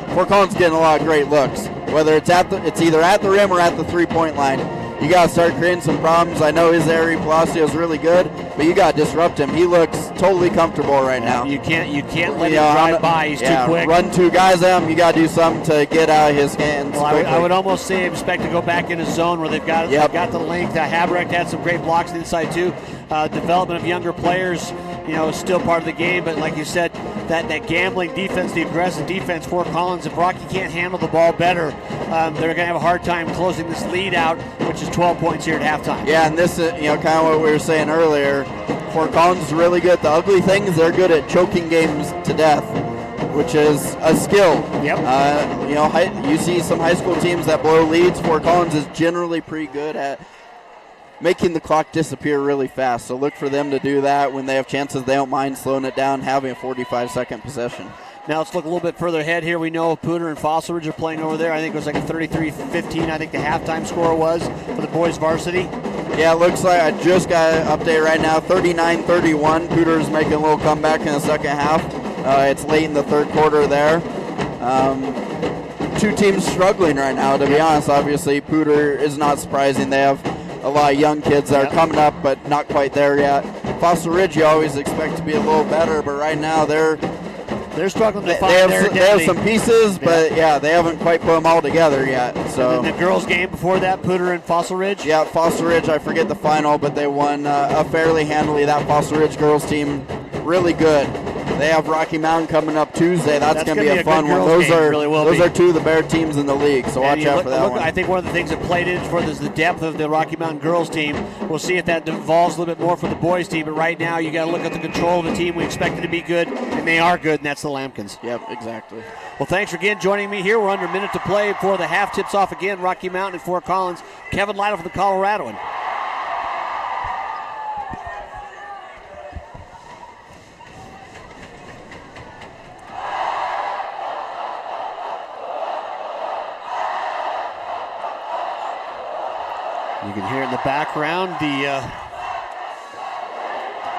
– Fort Collins getting a lot of great looks, whether it's either at the rim or at the three-point line. You got to start creating some problems. I know his area Palacio is really good, but you got to disrupt him. He looks totally comfortable right now. You can't let him drive by. He's too quick. Run 2 guys at him. You got to do something to get out of his hands. Well, I would almost say expect to go back in a zone where they've got the length. Habrecht had some great blocks inside too. Development of younger players, is still part of the game. But like you said, that gambling defense, the aggressive defense, Fort Collins, if Rocky can't handle the ball better, they're going to have a hard time closing this lead out, which is 12 points here at halftime. Yeah, and this is kind of what we were saying earlier. Fort Collins is really good. The ugly thing is they're good at choking games to death, which is a skill. Yep. You see some high school teams that blow leads. Fort Collins is generally pretty good at making the clock disappear really fast. So look for them to do that when they have chances. They don't mind slowing it down, having a 45-second possession. Now let's look a little bit further ahead here. We know Poudre and Fossil Ridge are playing over there. I think it was like a 33-15, I think the halftime score was for the boys varsity. Yeah, it looks like I just got an update right now. 39-31. Poudre is making a little comeback in the second half. It's late in the third quarter there. 2 teams struggling right now, to be honest. Obviously, Poudre is not surprising. They have a lot of young kids that are coming up, but not quite there yet. Fossil Ridge, you always expect to be a little better, but right now they're struggling to find their identity. They have some pieces, but they haven't quite put them all together yet. So and then the girls' game before that, Poudre and Fossil Ridge? Yeah, Fossil Ridge, I forget the final, but they won fairly handily. That Fossil Ridge girls team, really good. They have Rocky Mountain coming up Tuesday. That's going to be a fun one. Those are 2 of the better teams in the league, so watch out for that one. I think one of the things that played into for this is the depth of the Rocky Mountain girls team. We'll see if that devolves a little bit more for the boys team, but right now you got to look at the control of the team. We expect it to be good, and they are good, and that's the Lambkins. Yep, exactly. Well, thanks for again joining me here. We're under a minute to play before the half tips off again. Rocky Mountain and Fort Collins. Kevin Lytle for the Coloradoan. You can hear in the background the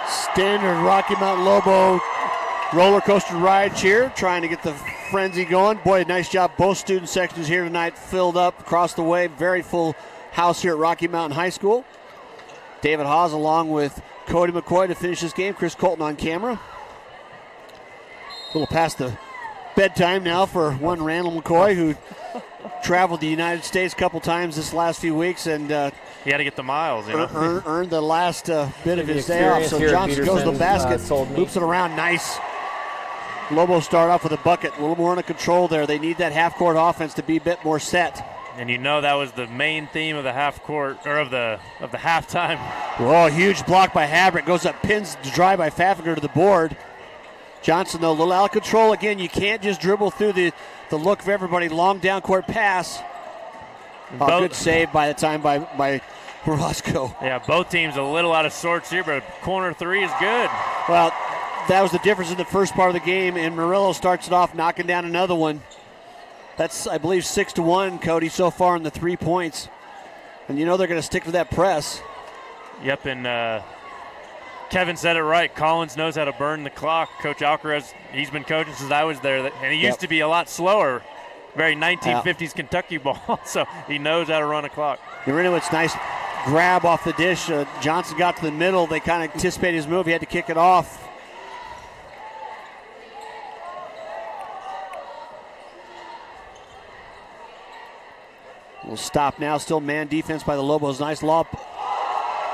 standard Rocky Mountain Lobo roller coaster ride cheer, trying to get the frenzy going. Boy, nice job. Both student sections here tonight filled up across the way. Very full house here at Rocky Mountain High School. David Haase along with Cody McCoy to finish this game. Chris Colton on camera. A little past the bedtime now for one Randall McCoy, who traveled the United States a couple times this last few weeks, and he had to get the miles. Earned the last bit of his day off. So Johnson goes to the basket, hoops it around, nice. Lobos start off with a bucket, a little more under control there. They need that half-court offense to be a bit more set. And that was the main theme of the half-court, or of the halftime. Whoa, huge block by Habrecht. Goes up, pins the drive by Pfaffinger to the board. Johnson, though, a little out of control again. You can't just dribble through the look of everybody. Long down-court pass. Good save by the time by Roscoe. Yeah, both teams a little out of sorts here, but corner 3 is good. Well, that was the difference in the first part of the game, and Murillo starts it off knocking down another one. That's, I believe, 6-1, Cody, so far in the 3 points. And they're going to stick to that press. Yep, and Kevin said it right. Collins knows how to burn the clock. Coach Alcaraz, he's been coaching since I was there, and he used to be a lot slower. Very 1950s Kentucky ball, so he knows how to run a clock. It's nice grab off the dish. Johnson got to the middle. They kind of anticipated his move. He had to kick it off. We'll stop now. Still man defense by the Lobos. Nice lob.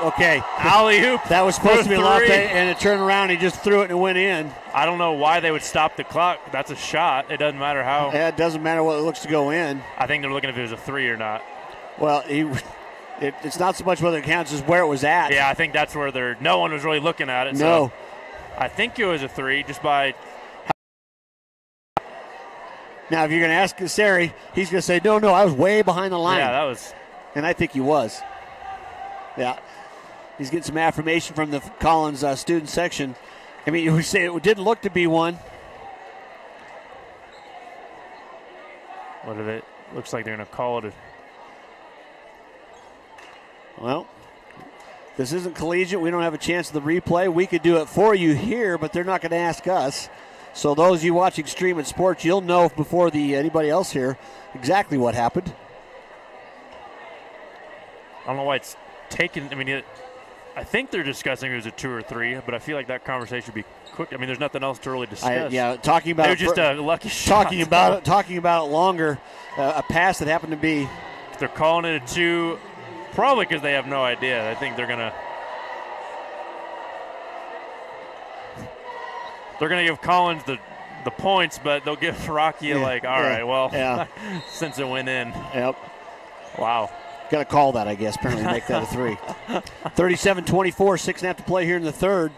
Okay. Alley-oop. That was supposed to be a lob, and it turned around. He just threw it and it went in. I don't know why they would stop the clock. That's a shot. It doesn't matter how. Yeah, it doesn't matter what it looks to go in. I think they're looking if it was a 3 or not. Well, it's not so much whether it counts as where it was at. Yeah, I think that's where no one was really looking at it. No. I think it was a 3 just by. Now, if you're going to ask Sari, he's going to say, no, I was way behind the line. Yeah, that was. And I think he was. Yeah. He's getting some affirmation from the Collins student section. I mean, we say it didn't look to be one. What did it? Looks like they're going to call it a. Well, this isn't collegiate. We don't have a chance of the replay. We could do it for you here, but they're not going to ask us. So those of you watching Stream at Sports, you'll know before anybody else here exactly what happened. I don't know why it's taken. I mean, I think they're discussing if it was a 2 or 3, but I feel like that conversation would be quick. I mean, there's nothing else to really discuss. Talking about it was just a lucky shot. Talking about it longer, a pass that happened to be. They're calling it a 2, probably because they have no idea. I think they're gonna give Collins the points, but they'll give Rocky all right, well, since it went in. Yep. Wow. Got to call that, I guess, apparently make that a 3. 37-24, 6.5 to play here in the third.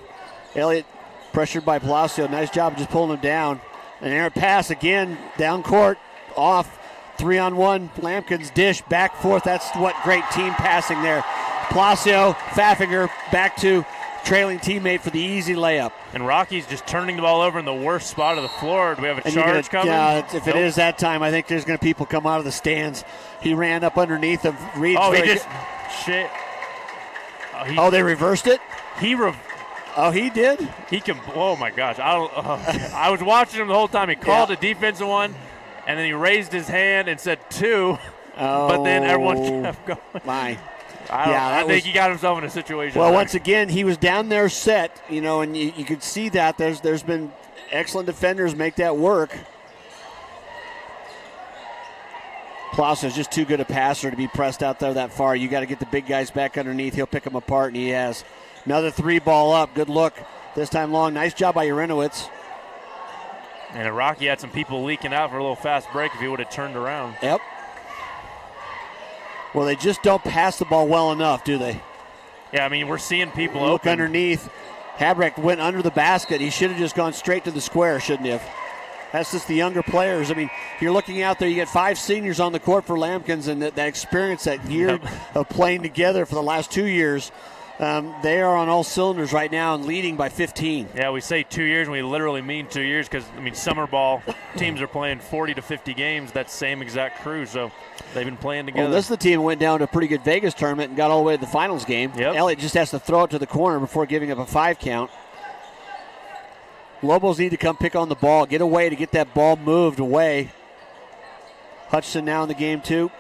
Elliott pressured by Palacio. Nice job of just pulling him down. An errant pass again, down court, off. 3-on-1, Lampkins dish, back forth. That's what great team passing there. Palacio, Pfaffinger, back to trailing teammate for the easy layup. And Rocky's just turning the ball over in the worst spot of the floor. Do we have a charge coming? Yeah, if it is that time, I think there's going to people come out of the stands. He ran up underneath of Reed. Oh, he just shit. They reversed it? He did? He can. Oh my gosh! I was watching him the whole time. He called a defensive one, and then he raised his hand and said 2. But then everyone kept going. My. I think he got himself in a situation. Well, once again, he was down there set, and you could see that. There's been excellent defenders make that work. Palacio's just too good a passer to be pressed out there that far. You got to get the big guys back underneath. He'll pick them apart, and he has. Another 3 ball up. Good look this time long. Nice job by Urinowitz. And Rocky had some people leaking out for a little fast break if he would have turned around. Yep. Well, they just don't pass the ball well enough, do they? Yeah, I mean, we're seeing people look open. Underneath. Habrecht went under the basket. He should have just gone straight to the square, shouldn't he have? That's just the younger players. I mean, you're looking out there, you get 5 seniors on the court for Lampkins, and that experience, that year of playing together for the last 2 years, they are on all cylinders right now and leading by 15. Yeah, we say 2 years, and we literally mean 2 years because, I mean, summer ball teams are playing 40 to 50 games, that same exact crew, so they've been playing together. Well, this is the team that went down to a pretty good Vegas tournament and got all the way to the finals game. Yep. Elliott just has to throw it to the corner before giving up a 5 count. Lobos need to come pick on the ball, get away to get that ball moved away. Hutchinson now in the game too.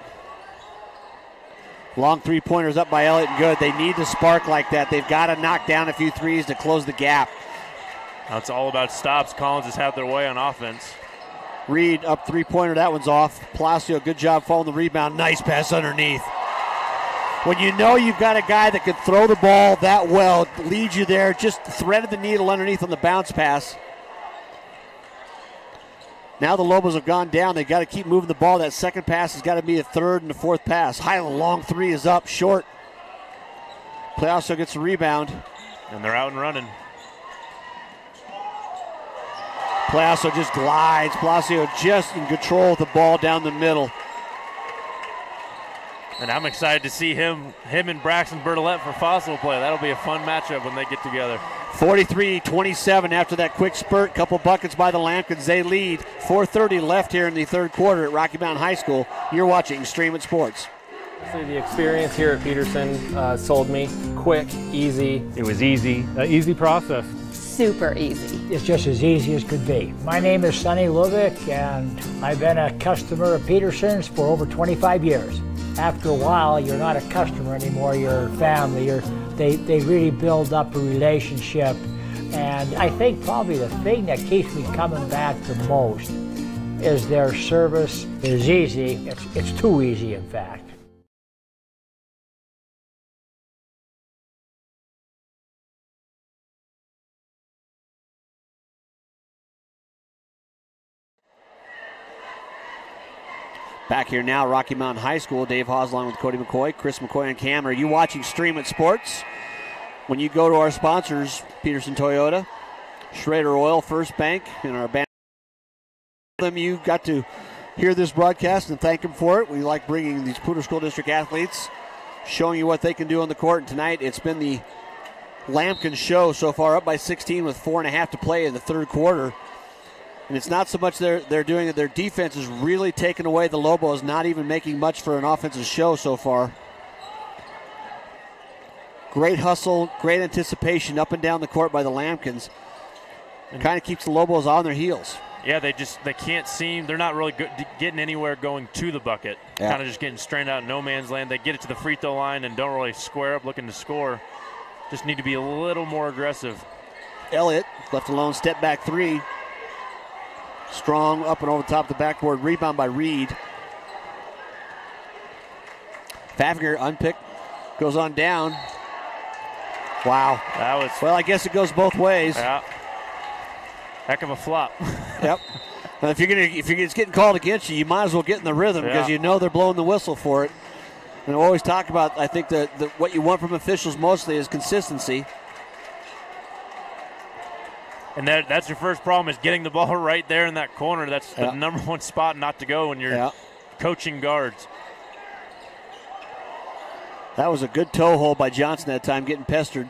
Long 3-pointers up by Elliott and good. They need to spark like that. They've got to knock down a few threes to close the gap. Now it's all about stops. Collins has had their way on offense. Reed up 3-pointer. That one's off. Palacio, good job following the rebound. Nice pass underneath. When you know you've got a guy that can throw the ball that well, leads you there, just threaded the needle underneath on the bounce pass. Now the Lobos have gone down. They've got to keep moving the ball. That second pass has got to be a 3rd and a 4th pass. Highland, long 3 is up, short. Palacio gets a rebound. And they're out and running. Palacio just glides. Palacio just in control of the ball down the middle. And I'm excited to see him and Braxton Bertolette for Fossil play. That'll be a fun matchup when they get together. 43-27 after that quick spurt. Couple buckets by the Lampkins. They lead. 4:30 left here in the third quarter at Rocky Mountain High School. You're watching Stream at Sports. The experience here at Pedersen sold me. Quick, easy. It was easy. Easy process. Super easy. It's just as easy as could be. My name is Sonny Lubick, and I've been a customer of Pedersen's for over 25 years. After a while, you're not a customer anymore, you're family. They really build up a relationship. And I think probably the thing that keeps me coming back the most is their service is easy. It's too easy, in fact. Back here now, Rocky Mountain High School. Dave Haase along with Cody McCoy, Chris McCoy on camera. Are you watching Stream at Sports? When you go to our sponsors, Pedersen Toyota, Schrader Oil, First Bank, and our band. You got to hear this broadcast and thank them for it. We like bringing these Poudre School District athletes, showing you what they can do on the court. And tonight it's been the Lambkin show so far, up by 16 with 4.5 to play in the third quarter. And it's not so much they're doing it. Their defense is really taking away the Lobos, not even making much for an offensive show so far. Great hustle, great anticipation up and down the court by the Lambkins. And kind of keeps the Lobos on their heels. Yeah, they can't seem, they're not really getting anywhere going to the bucket. Yeah. Kind of just getting strained out in no man's land. They get it to the free throw line and don't really square up looking to score. Just need to be a little more aggressive. Elliott left alone, step back three. Strong up and over the top of the backboard. Rebound by Reed. Faffinger unpicked. Goes on down. Wow. That was. Well, I guess it goes both ways. Yeah. Heck of a flop. Yep. And if it's getting called against you, you might as well get in the rhythm because you know they're blowing the whistle for it. And we always talk about, I think, what you want from officials mostly is consistency. And that's your first problem is getting the ball right there in that corner. That's the number one spot not to go when you're coaching guards. That was a good toe hold by Johnson that time, getting pestered.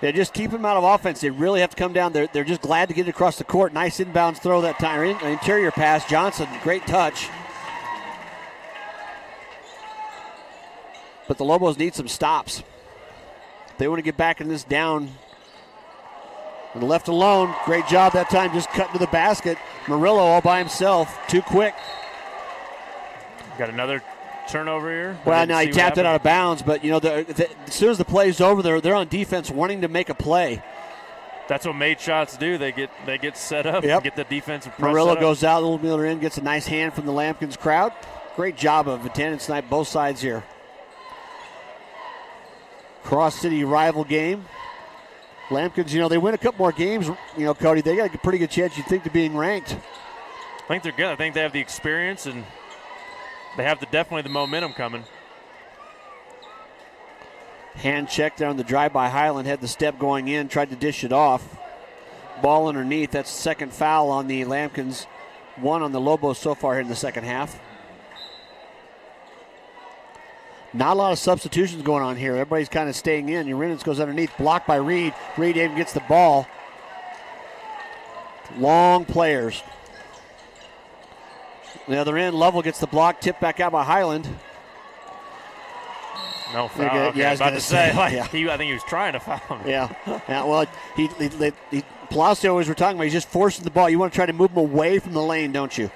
Yeah, just keep him out of offense. They really have to come down. They're just glad to get it across the court. Nice inbounds throw that time. Interior pass. Johnson, great touch. But the Lobos need some stops. They want to get back in this down. And left alone. Great job that time, just cutting to the basket. Murillo all by himself. Too quick. Got another turnover here. Well, now he tapped it out of bounds, but as soon as the play's over, they're on defense wanting to make a play. That's what made shots do. They get set up and get the defensive press. Murillo goes out, Little Miller in, gets a nice hand from the Lambkins crowd. Great job of attendance tonight, both sides here. Cross-city rival game. Lambkins, they win a couple more games, Cody. They got a pretty good chance, you'd think, to being ranked. I think they're good. I think they have the experience and they have definitely the momentum coming. Hand check there on the drive by Highland. Had the step going in, tried to dish it off. Ball underneath. That's the second foul on the Lambkins. One on the Lobos so far here in the second half. Not a lot of substitutions going on here. Everybody's kind of staying in. Urinens goes underneath. Blocked by Reed. Reed even gets the ball. Long players. The other end, Lovell gets the block. Tipped back out by Highland. No foul. I was about to say. I think he was trying to foul him. Yeah. Well, Palacio, as we're talking about, he's just forcing the ball. You want to try to move him away from the lane, don't you?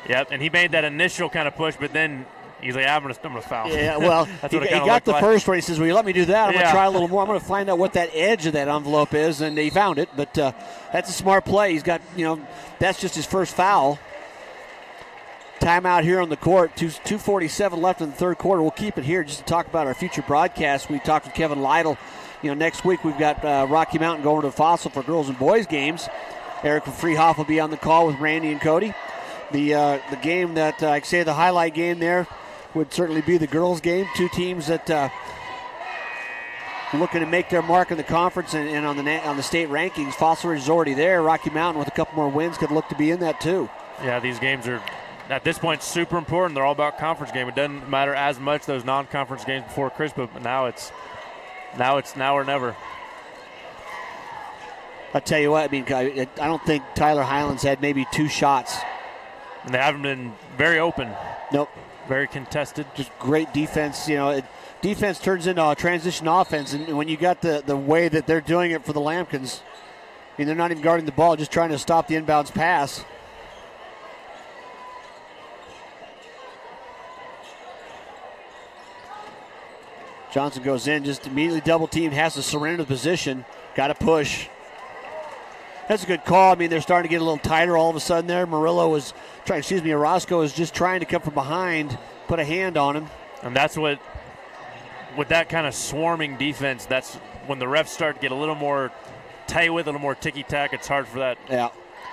Yep, and he made that initial kind of push, but then he's like, I'm going to foul. Yeah, well, he got the first one. He says, well, you let me do that. I'm going to try a little more. I'm going to find out what that edge of that envelope is, and he found it. But that's a smart play. He's got, that's just his first foul. Timeout here on the court. 2:47 left in the third quarter. We'll keep it here just to talk about our future broadcast. We talked with Kevin Lytle. Next week we've got Rocky Mountain going to Fossil for girls and boys games. Eric Freehoff will be on the call with Randy and Cody. The game that I'd say the highlight game there would certainly be the girls' game. Two teams that looking to make their mark in the conference and on the state rankings. Fossil Ridge is already there. Rocky Mountain with a couple more wins could look to be in that too. Yeah, these games are at this point super important. They're all about conference game. It doesn't matter as much those non-conference games before Christmas, but now it's now or never. I tell you what, I don't think Tyler Highlands had maybe two shots. And they haven't been very open. Nope. Very contested. Just great defense. Defense turns into a transition offense, and when you got the way that they're doing it for the Lambkins, they're not even guarding the ball, just trying to stop the inbounds pass. Johnson goes in, just immediately double teamed, has to surrender the position, got to push. That's a good call. They're starting to get a little tighter all of a sudden there. Orozco is just trying to come from behind, put a hand on him. And that's with that kind of swarming defense, that's when the refs start to get a little more tight with, a little more ticky-tack. It's hard for that. Yeah.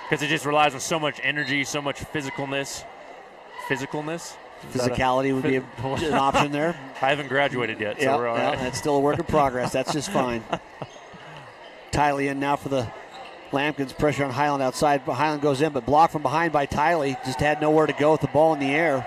Because it just relies on so much energy, so much physicalness. Physicality would be an option there. I haven't graduated yet, so we're all right. That's still a work in progress. That's just fine. Tiley in now for the Lampkin's pressure on Highland outside. Highland goes in, but blocked from behind by Tiley. Just had nowhere to go with the ball in the air.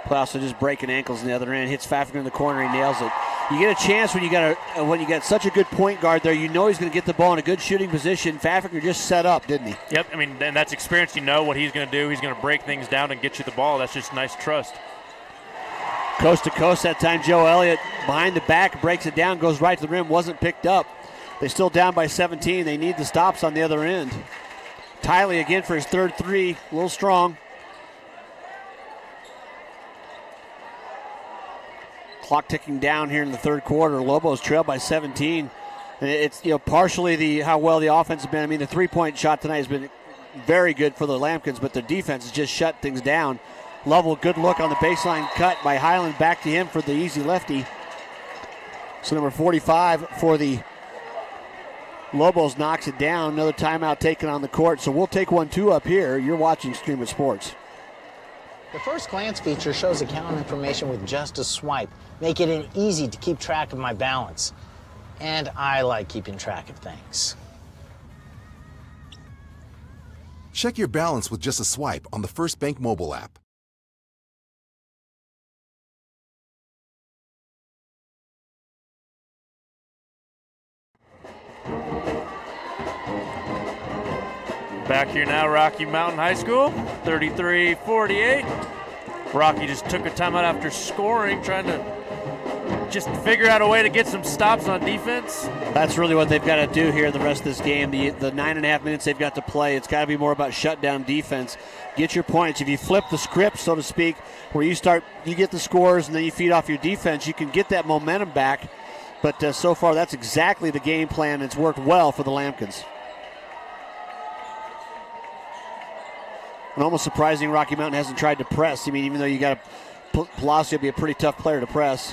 Plowson just breaking ankles in the other end. Hits Pfaffinger in the corner. He nails it. You get a chance when you got such a good point guard there. You know he's going to get the ball in a good shooting position. Pfaffinger just set up, didn't he? Yep. I mean, and that's experience. You know what he's going to do. He's going to break things down and get you the ball. That's just nice trust. Coast to coast that time. Joe Elliott behind the back breaks it down, goes right to the rim. Wasn't picked up. They're still down by 17. They need the stops on the other end. Tiley again for his third three. A little strong. Clock ticking down here in the third quarter. Lobos trail by 17. And it's partially how well the offense has been. I mean, the three-point shot tonight has been very good for the Lampkins, but their defense has just shut things down. Lovell, good look on the baseline cut by Highland. Back to him for the easy lefty. So number 45 for the Lobos knocks it down. Another timeout taken on the court. So we'll take 1-2 up here. You're watching Stream of Sports. The first glance feature shows account information with just a swipe, making it easy to keep track of my balance. And I like keeping track of things. Check your balance with just a swipe on the First Bank mobile app. Back here now, Rocky Mountain High School, 33-48. Rocky just took a timeout after scoring, trying to just figure out a way to get some stops on defense. That's really what they've got to do here the rest of this game. The 9.5 minutes they've got to play, it's got to be more about shutdown defense. Get your points. If you flip the script, so to speak, where you get the scores and then you feed off your defense, you can get that momentum back. But so far, that's exactly the game plan. It's worked well for the Lampkins. And almost surprising Rocky Mountain hasn't tried to press. I mean, even though you got Palacio be a pretty tough player to press.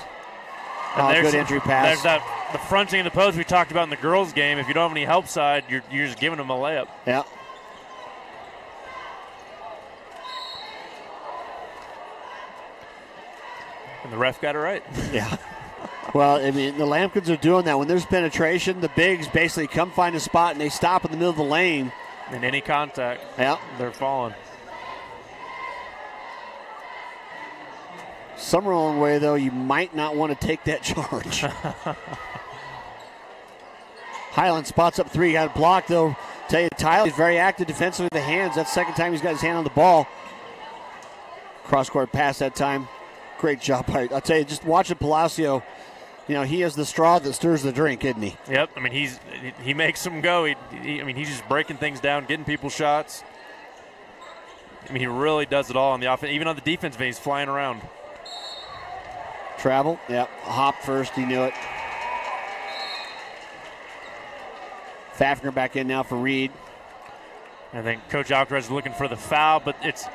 Good entry pass. There's the fronting of the post we talked about in the girls' game. If you don't have any help side, you're just giving them a layup. Yeah. And the ref got it right. Yeah. Well, I mean, the Lampkins are doing that. When there's penetration, the bigs basically come find a spot and they stop in the middle of the lane. And any contact, they're falling. Summerlin way, though, you might not want to take that charge. Highland spots up three. Got a block, though. Tell you, Tyler is very active defensively with the hands. That's the second time he's got his hand on the ball. Cross-court pass that time. Great job. I'll tell you, just watching Palacio, he is the straw that stirs the drink, isn't he? Yep. I mean, he makes them go. He's just breaking things down, getting people shots. I mean, he really does it all on the offense. Even on the defense, he's flying around. Travel. Yep. Hop first. He knew it. Pfaffinger back in now for Reed. I think Coach Alcaraz is looking for the foul, but it's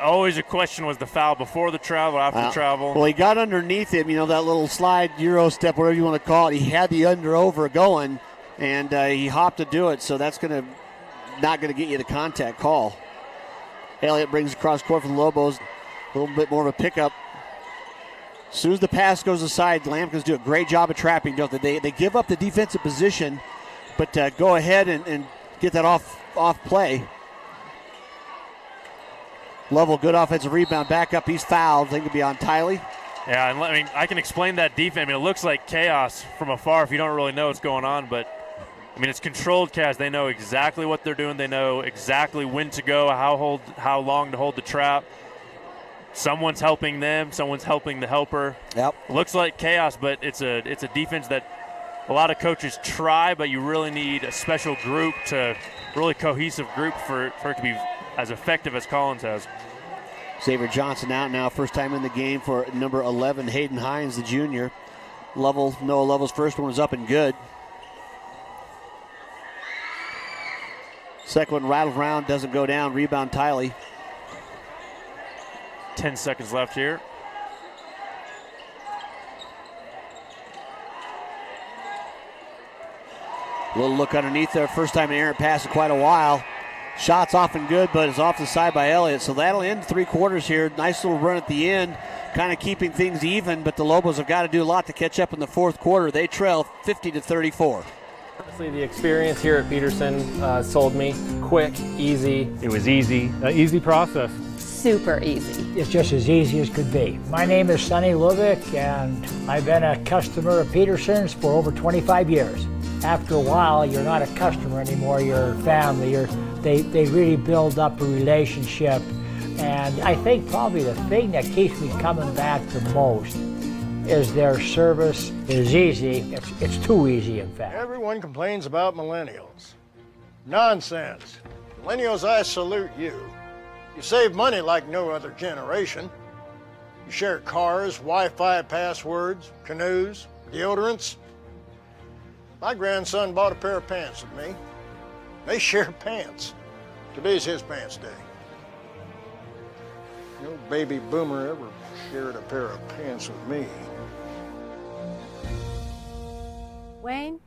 always a question, was the foul before the travel, after the travel? Well, he got underneath him, that little slide, Euro step, whatever you want to call it. He had the under-over going, and he hopped to do it, so that's not going to get you the contact call. Elliott brings across court for the Lobos. A little bit more of a pickup. As soon as the pass goes aside, the Lampkins do a great job of trapping, don't they? They give up the defensive position, but go ahead and get that off play. Lovell, good offensive rebound. Back up, he's fouled. I think it'll be on Tiley. Yeah, and I mean, I can explain that defense. I mean, it looks like chaos from afar if you don't really know what's going on, but I mean, it's controlled chaos. They know exactly what they're doing. They know exactly when to go, how long to hold the trap. Someone's helping them. Someone's helping the helper. Yep. Looks like chaos, but it's a defense that a lot of coaches try, but you really need a special group, really cohesive group for it to be as effective as Collins has. Xavier Johnson out now, first time in the game for number 11, Hayden Hines, the junior. Noah Lovell's first one was up and good. Second one rattles around, doesn't go down. Rebound Tiley. 10 seconds left here. A little look underneath there. First time an errant pass in quite a while. Shots off and good, but it's off the side by Elliott. So that'll end three quarters here. Nice little run at the end, kind of keeping things even, but the Lobos have got to do a lot to catch up in the fourth quarter. They trail 50-34. Honestly, the experience here at Pedersen sold me. Quick, easy. It was easy, an easy process. Super easy. It's just as easy as could be. My name is Sonny Lubick, and I've been a customer of Pedersen's for over 25 years. After a while, you're not a customer anymore, you're family. They really build up a relationship. And I think probably the thing that keeps me coming back the most is their service is easy. It's too easy, in fact. Everyone complains about millennials. Nonsense. Millennials, I salute you. You save money like no other generation. You share cars, Wi-Fi passwords, canoes, deodorants. My grandson bought a pair of pants with me. They share pants. Today's his pants day. No baby boomer ever shared a pair of pants with me. Wayne,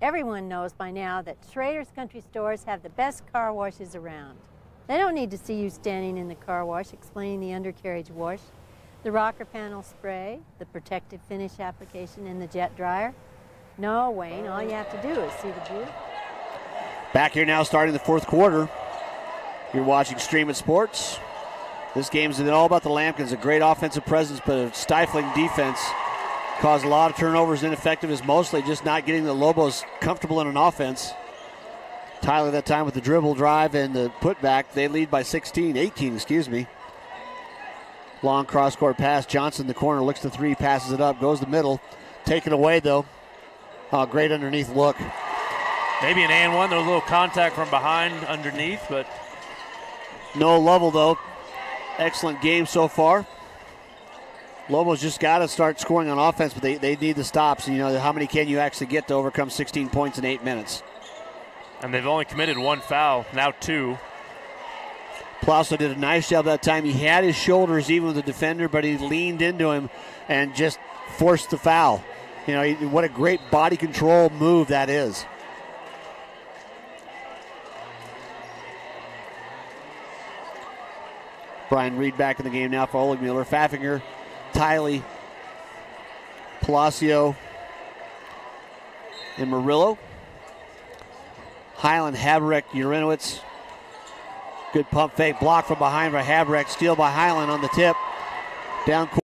everyone knows by now that Schrader's Country Stores have the best car washes around. They don't need to see you standing in the car wash explaining the undercarriage wash, the rocker panel spray, the protective finish application, and the jet dryer. No, Wayne, all you have to do is see the view. Back here now starting the fourth quarter. You're watching Stream It Sports. This game's been all about the Lampkins. A great offensive presence, but a stifling defense. Caused a lot of turnovers. Ineffectiveness, mostly just not getting the Lobos comfortable in an offense. Tyler that time with the dribble drive and the putback. They lead by 18, excuse me. Long cross-court pass. Johnson in the corner looks to three, passes it up, goes the middle. Taken away, though. Oh, great underneath look. Maybe an and one. There was a little contact from behind underneath, but no level, though. Excellent game so far. Lobos just got to start scoring on offense, but they need the stops. You know, how many can you actually get to overcome 16 points in 8 minutes? And they've only committed one foul, now two. Plasso did a nice job that time. He had his shoulders even with the defender, but he leaned into him and just forced the foul. You know, what a great body control move that is. Brian Reed back in the game now for Oligmuller. Pfaffinger, Tiley, Palacio, and Murillo. Highland, Haberek, Urinowitz. Good pump fake, block from behind by Haberek. Steal by Highland on the tip. Down court.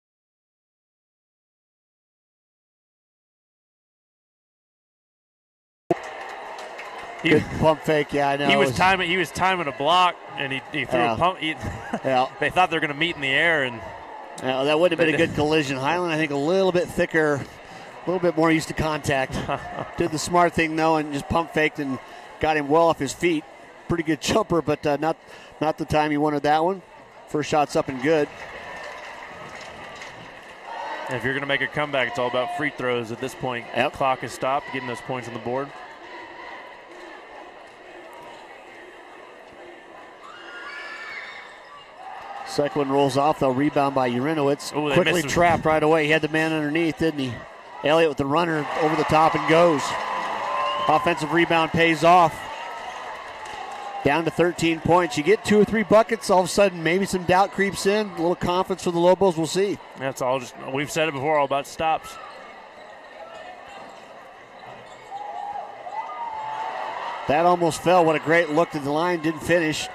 Good pump fake, yeah, I know. He was timing a block, and he threw a pump. They thought they were going to meet in the air, and that wouldn't have been a good collision. Highland, I think, a little bit thicker, a little bit more used to contact. Did the smart thing though, and just pump faked and got him well off his feet. Pretty good jumper, but not the time he wanted that one. First shot's up and good. And if you're going to make a comeback, it's all about free throws at this point. Yep. Clock is stopped, getting those points on the board. Second one rolls off, though. Rebound by Urinowitz. Ooh, quickly trapped right away. He had the man underneath, didn't he? Elliott with the runner over the top and goes. Offensive rebound pays off. Down to 13 points. You get 2 or 3 buckets, all of a sudden maybe some doubt creeps in. A little confidence for the Lobos, we'll see. That's all. We've said it before, all about stops. That almost fell. What a great look to the line. Didn't finish.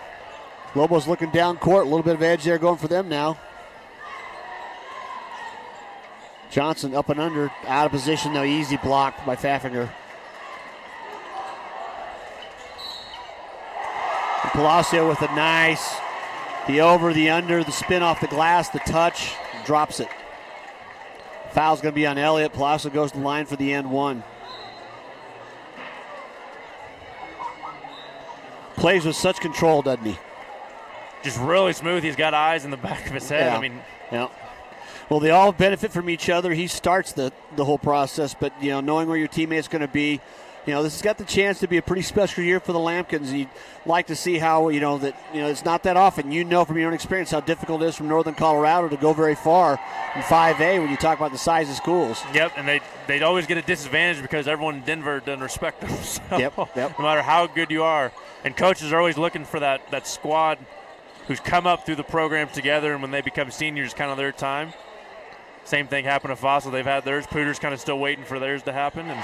Lobos looking down court. A little bit of edge there going for them now. Johnson up and under. Out of position, though. Easy block by Pfaffinger. And Palacio with a nice, the over, the under, the spin off the glass, the touch, drops it. Foul's going to be on Elliott. Palacio goes to the line for the end one. Plays with such control, doesn't he? Just really smooth. He's got eyes in the back of his head. Yeah. I mean, yeah. Well, they all benefit from each other. He starts the whole process, but knowing where your teammate's going to be, this has got the chance to be a pretty special year for the Lampkins. You'd like to see how it's not that often. You know from your own experience how difficult it is from Northern Colorado to go very far in 5A when you talk about the size of schools. Yep, and they'd always get a disadvantage because everyone in Denver doesn't respect them. So Yep. No matter how good you are, and coaches are always looking for that squad who's come up through the program together, and when they become seniors, kind of their time. Same thing happened to Fossil. They've had theirs. Poudre's kind of still waiting for theirs to happen. And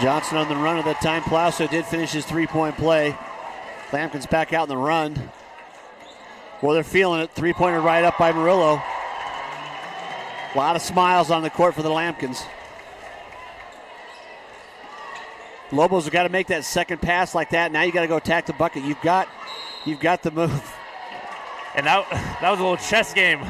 Johnson on the run at that time. Plauso did finish his three-point play. Lampkin's back out in the run. Well, they're feeling it. Three-pointer right up by Murillo. A lot of smiles on the court for the Lampkins. Lobos have got to make that second pass like that. Now you got to go attack the bucket. You've got the move. And that was a little chess game.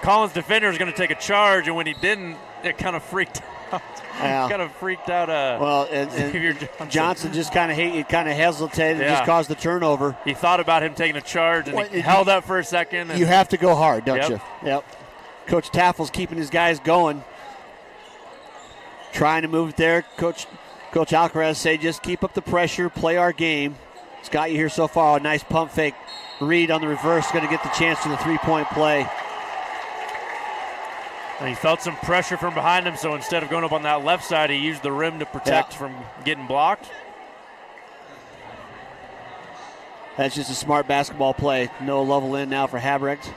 Collins' defender is going to take a charge, and when he didn't, it kind of freaked out. Yeah. Kind of freaked out. Well, and Johnson just kind of hesitated and just caused the turnover. He thought about him taking a charge, and he held up for a second. And you have to go hard, don't you? Yep. Yep. Coach Taffel's keeping his guys going. Trying to move it there. Coach Alcaraz say just keep up the pressure, play our game. It's got you here so far. A nice pump fake. Reed on the reverse, going to get the chance to the three-point play. And he felt some pressure from behind him, so instead of going up on that left side, he used the rim to protect from getting blocked. That's just a smart basketball play. No level in now for Habrecht.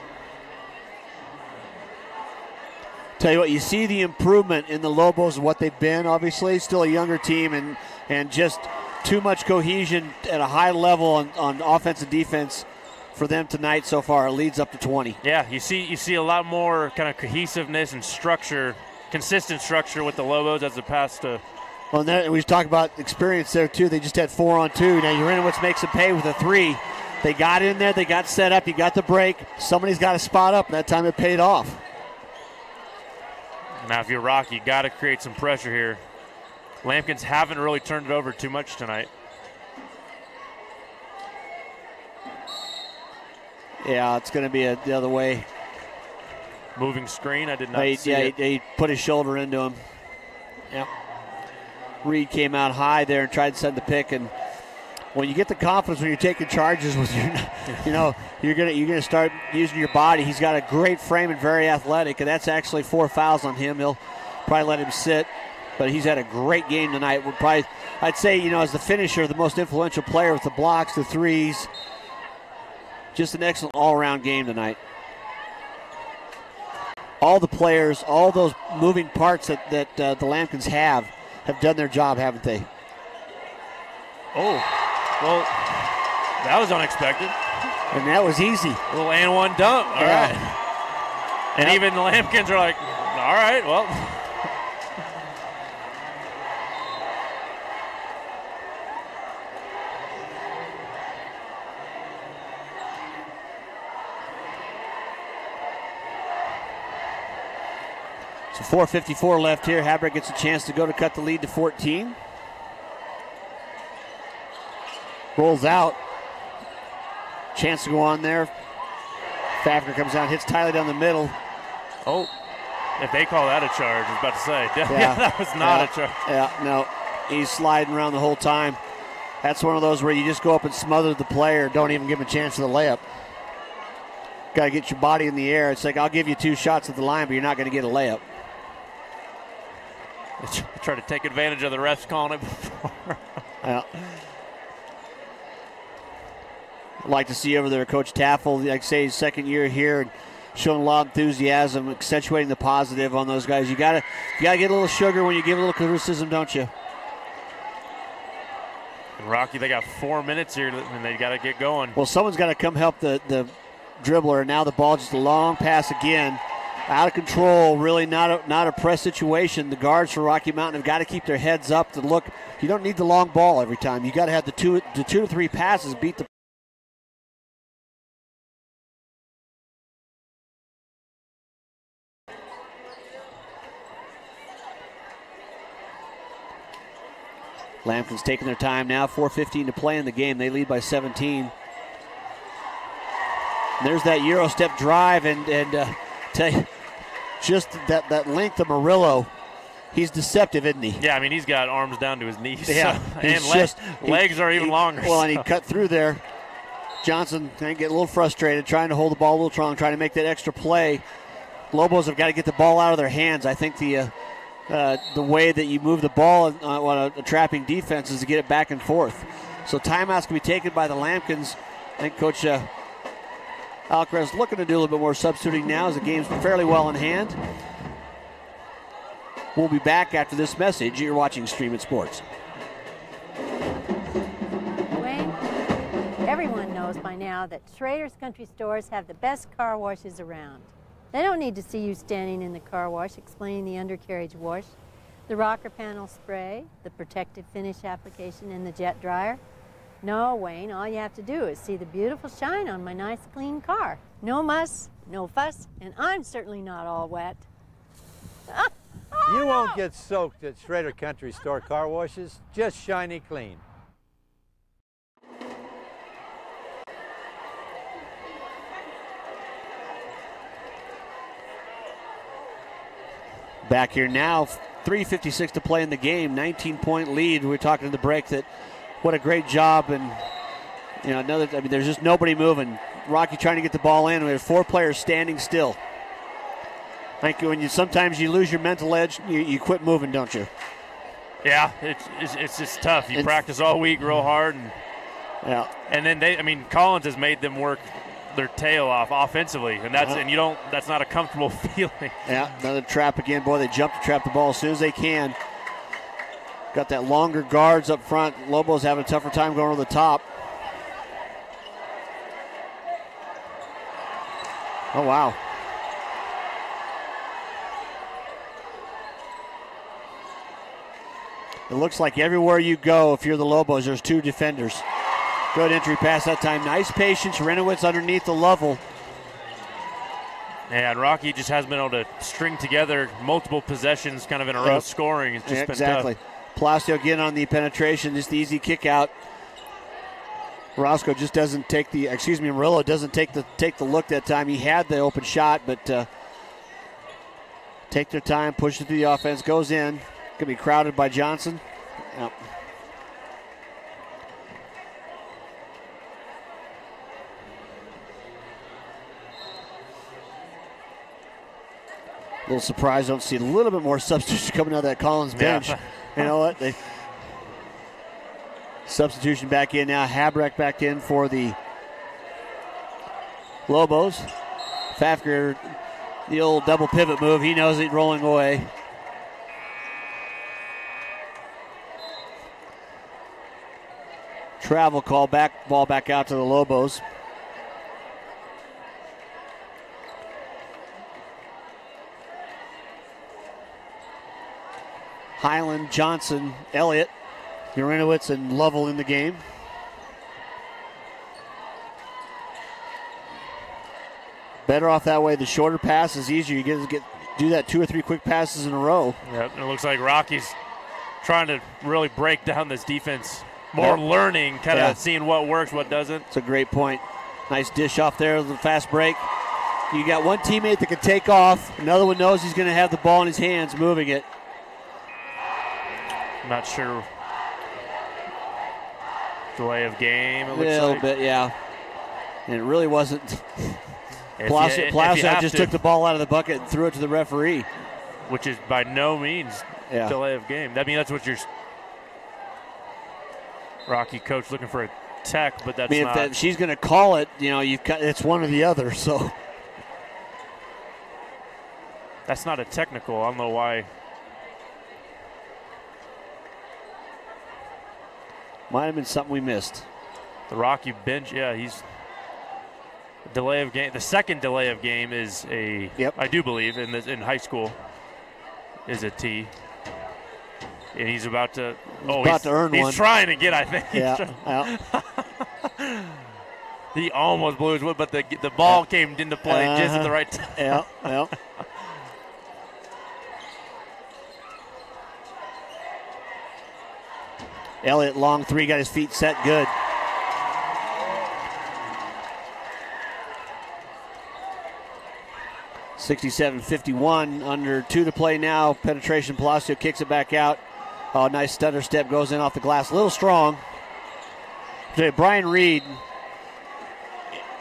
Tell you what, you see the improvement in the Lobos and what they've been, obviously. Still a younger team and just too much cohesion at a high level on offense and defense for them tonight so far. It leads up to 20. Yeah, you see a lot more kind of cohesiveness and structure, consistent structure with the Lobos as opposed to. Well, and we talked about experience there too. They just had 4-on-2. Now Urinowitz makes them pay with a three. They got in there, they got set up, you got the break. Somebody's got to spot up, and that time it paid off. Now, if you're Rock, you got to create some pressure here. Lampkins haven't really turned it over too much tonight. Yeah, it's going to be the other way. Moving screen, I did not see it. He put his shoulder into him. Yep. Reed came out high there and tried to send the pick, and when you get the confidence when you're taking charges with you're gonna start using your body. He's got a great frame and very athletic, and that's actually 4 fouls on him. He'll probably let him sit, but he's had a great game tonight. I'd say, as the finisher, the most influential player with the blocks, the threes. Just an excellent all-around game tonight. All the players, all those moving parts that the Lampkins have done their job, haven't they? Oh, well, that was unexpected. And that was easy. A little and one dunk. All right. And even the Lampkins are like, all right, well. So 4:54 left here. Habrecht gets a chance to go to cut the lead to 14. Rolls out. Chance to go on there. Fafner comes down, hits Tyler down the middle. Oh, if they call that a charge, I was about to say. Yeah, that was not a charge. Yeah, no. He's sliding around the whole time. That's one of those where you just go up and smother the player, don't even give him a chance for the layup. Got to get your body in the air. It's like, I'll give you 2 shots at the line, but you're not going to get a layup. Try to take advantage of the refs calling it before. Yeah. I'd like to see over there Coach Taffel, like I say, his second year here, and showing a lot of enthusiasm, accentuating the positive on those guys. You gotta get a little sugar when you give a little criticism, don't you? And Rocky, they got 4 minutes here, and they got to get going. Well, someone's got to come help the dribbler, and now the ball just a long pass again. Out of control, really not a press situation. The guards for Rocky Mountain have got to keep their heads up to look. You don't need the long ball every time. You got to have the two to three passes beat the. Lampkin's taking their time now. 4:15 to play in the game. They lead by 17. And there's that Euro step drive, and tell you, just that length of Murillo, he's deceptive, isn't he? Yeah, I mean, he's got arms down to his knees. Yeah, and legs are even longer. Well, and he cut through there. Johnson can get a little frustrated, trying to hold the ball a little strong, trying to make that extra play. Lobos have got to get the ball out of their hands. I think the way that you move the ball on a trapping defense is to get it back and forth. So timeouts can be taken by the Lampkins. I think Coach Alcaraz looking to do a little bit more substituting now as the game's fairly well in hand. We'll be back after this message. You're watching Stream It Sports. Wayne, everyone knows by now that Schrader's Country Stores have the best car washes around. They don't need to see you standing in the car wash explaining the undercarriage wash, the rocker panel spray, the protective finish application, and the jet dryer. No, Wayne, all you have to do is see the beautiful shine on my nice clean car. No muss, no fuss, and I'm certainly not all wet. You won't get soaked at Schrader Country Store car washes, just shiny clean. Back here now, 3:56 to play in the game, 19-point lead. We were talking in the break that what a great job, and there's just nobody moving. Rocky trying to get the ball in. We have 4 players standing still. Like when sometimes you lose your mental edge, you quit moving, don't you? Yeah, it's just tough. You practice all week real hard, and then Collins has made them work their tail off offensively, and that's not a comfortable feeling. Yeah, another trap again. Boy, they jump to trap the ball as soon as they can. Got that longer guards up front. Lobo's having a tougher time going over the top. Oh, wow. It looks like everywhere you go, if you're the Lobos, there's 2 defenders. Good entry pass that time. Nice patience. Renowitz underneath the level. And Rocky just hasn't been able to string together multiple possessions kind of in a row scoring. It's just been exactly. tough. Palacio again on the penetration. Just the easy kick out. Roscoe just doesn't take the, Murillo doesn't take the look that time. He had the open shot, but take their time, push it through the offense, goes in. Going to be crowded by Johnson. Yep. A little surprised, don't see a little bit more substitution coming out of that Collins bench. Yeah. You know what? Substitution back in now. Habrecht back in for the Lobos. Fafker, the old double pivot move. He knows it, rolling away. Travel call back, ball back out to the Lobos. Highland, Johnson, Elliott, Urinowitz, and Lovell in the game. Better off that way. The shorter pass is easier. You get to do that 2 or 3 quick passes in a row. Yep, it looks like Rocky's trying to really break down this defense. More learning, kind of seeing what works, what doesn't. It's a great point. Nice dish off there, the fast break. You got one teammate that can take off. Another one knows he's going to have the ball in his hands, moving it. Not sure. Delay of game, it looks like. A little bit, yeah. And it really wasn't. Palacio just took the ball out of the bucket and threw it to the referee. Which is by no means delay of game. That's what you're. Rocky coach looking for a tech, but that's not. If she's going to call it, it's one or the other. So that's not a technical. I don't know why. Might have been something we missed. The Rocky bench, he's delay of game. The second delay of game is I do believe in high school is a T. And he's about to. To earn one. He's trying to get, I think. Yeah. He almost blew his wood, but the ball came into play just at the right time. Yeah. Elliott, long 3, got his feet set good. (67-51) under 2 to play now. Penetration. Palacio kicks it back out. Oh, nice stutter step, goes in off the glass. A little strong. Brian Reed,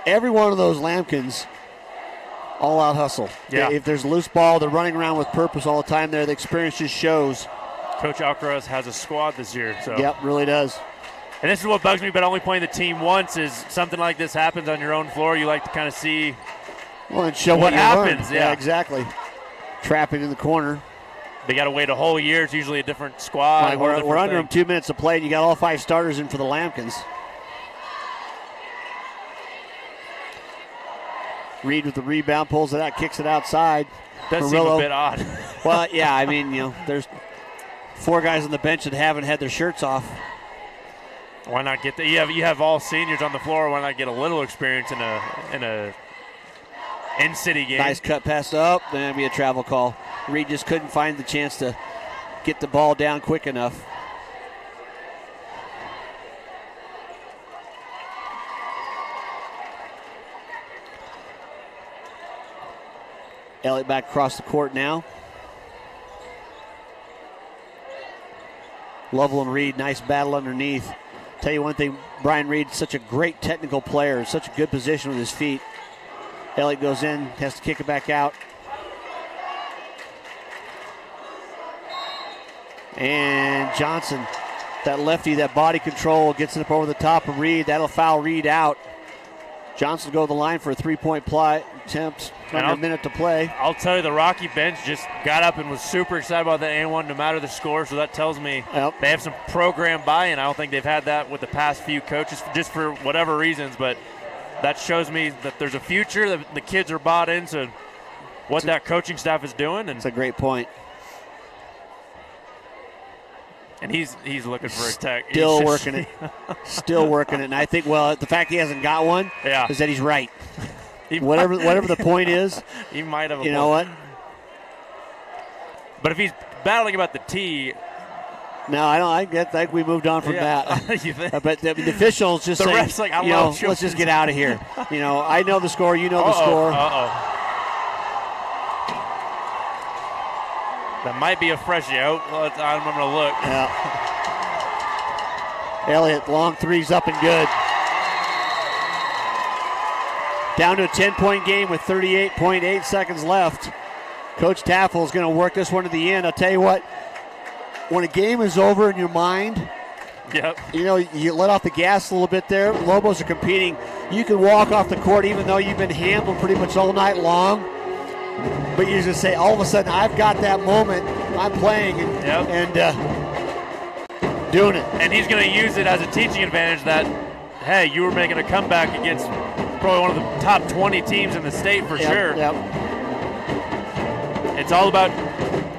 every one of those Lambkins, all-out hustle. Yeah. If there's a loose ball, they're running around with purpose all the time there. The experience just shows. Coach Alcaraz has a squad this year. So. Yep, really does. And this is what bugs me about only playing the team once is something like this happens on your own floor. You like to kind of see and show what happens. Yeah, exactly. Trapping in the corner. They got to wait a whole year. It's usually a different squad. We're under them 2 minutes to play, and you got all 5 starters in for the Lambkins. Reed with the rebound, pulls it out, kicks it outside. Does seem a bit odd. Well, yeah, I mean, there's 4 guys on the bench that haven't had their shirts off. Why not get the? You have all seniors on the floor. Why not get a little experience in a in-city game? Nice cut pass up. Then that'd be a travel call. Reed just couldn't find the chance to get the ball down quick enough. Elliott back across the court now. Lovell and Reed, nice battle underneath. Tell you one thing, Brian Reed, such a great technical player, such a good position with his feet. Elliott goes in, has to kick it back out. And Johnson, that lefty, that body control, gets it up over the top of Reed. That'll foul Reed out. Johnson will go to the line for a 3-point attempt. Under a minute to play. I'll tell you, the Rocky bench just got up and was super excited about that and1 no matter the score, so that tells me they have some program buy-in. I don't think they've had that with the past few coaches just for whatever reasons, but that shows me that there's a future, that the kids are bought into what that coaching staff is doing. And it's a great point. And he's looking for a tech. Still working it. Still working it. And I think, the fact he hasn't got one is that he's right. Whatever the point is, he might have. You know what? But if he's battling about the tee, no, I don't. I think we moved on from that. You think? But the officials just saying, ref's like, let's just get out of here. I know the score. You know the score. That might be a freshie out. I'm going to look. Yeah. Elliott, long threes up and good. Down to a 10-point game with 38.8 seconds left. Coach Taffel is going to work this one to the end. I'll tell you what, when a game is over in your mind, you let off the gas a little bit there. Lobos are competing. You can walk off the court even though you've been handled pretty much all night long. But you just say, all of a sudden, I've got that moment. I'm playing and doing it. And he's going to use it as a teaching advantage that, hey, you were making a comeback against probably one of the top 20 teams in the state for sure. Yep. It's all about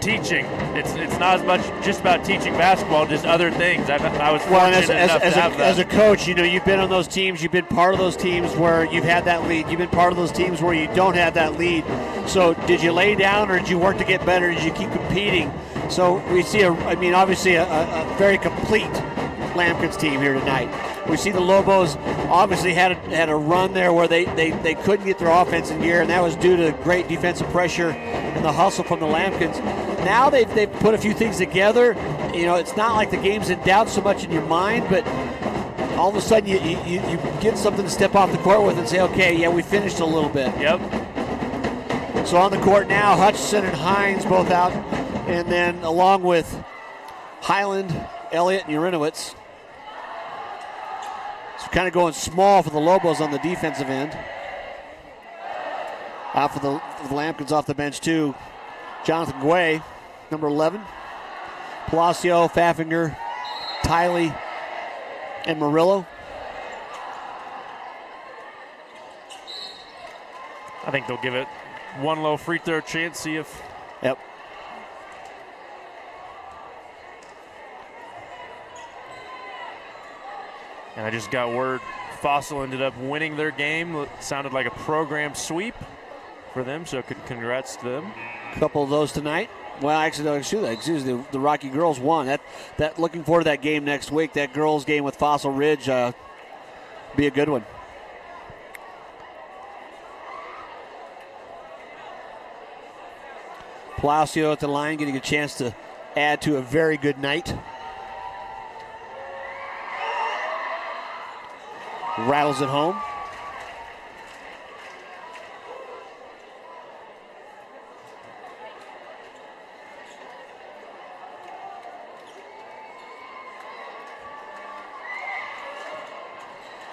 teaching. It's not as much just about teaching basketball, just other things. I was fortunate enough to have that. As a coach, you've been on those teams. You've been part of those teams where you've had that lead. You've been part of those teams where you don't have that lead. So did you lay down or did you work to get better? Did you keep competing? So we see, obviously a very complete Lambkins team here tonight. We see the Lobos obviously had a run there where they couldn't get their offense in gear, and that was due to great defensive pressure and the hustle from the Lambkins. Now they've put a few things together. It's not like the game's in doubt so much in your mind, but all of a sudden you get something to step off the court with and say, okay, yeah, we finished a little bit. Yep. So on the court now, Hutchison and Hines both out, and then along with Highland, Elliott, and Urinowitz. So kind of going small for the Lobos on the defensive end. Out for the Lambkins off the bench too. Jonathan Guay, number 11. Palacio, Faffinger, Tiley, and Murillo. I think they'll give it one low free throw chance, see if. Yep. And I just got word Fossil ended up winning their game. It sounded like a program sweep for them, so congrats to them. A couple of those tonight. Well, actually, the Rocky girls won. That looking forward to that game next week. That girls game with Fossil Ridge be a good one. Palacio at the line, getting a chance to add to a very good night. Rattles it home.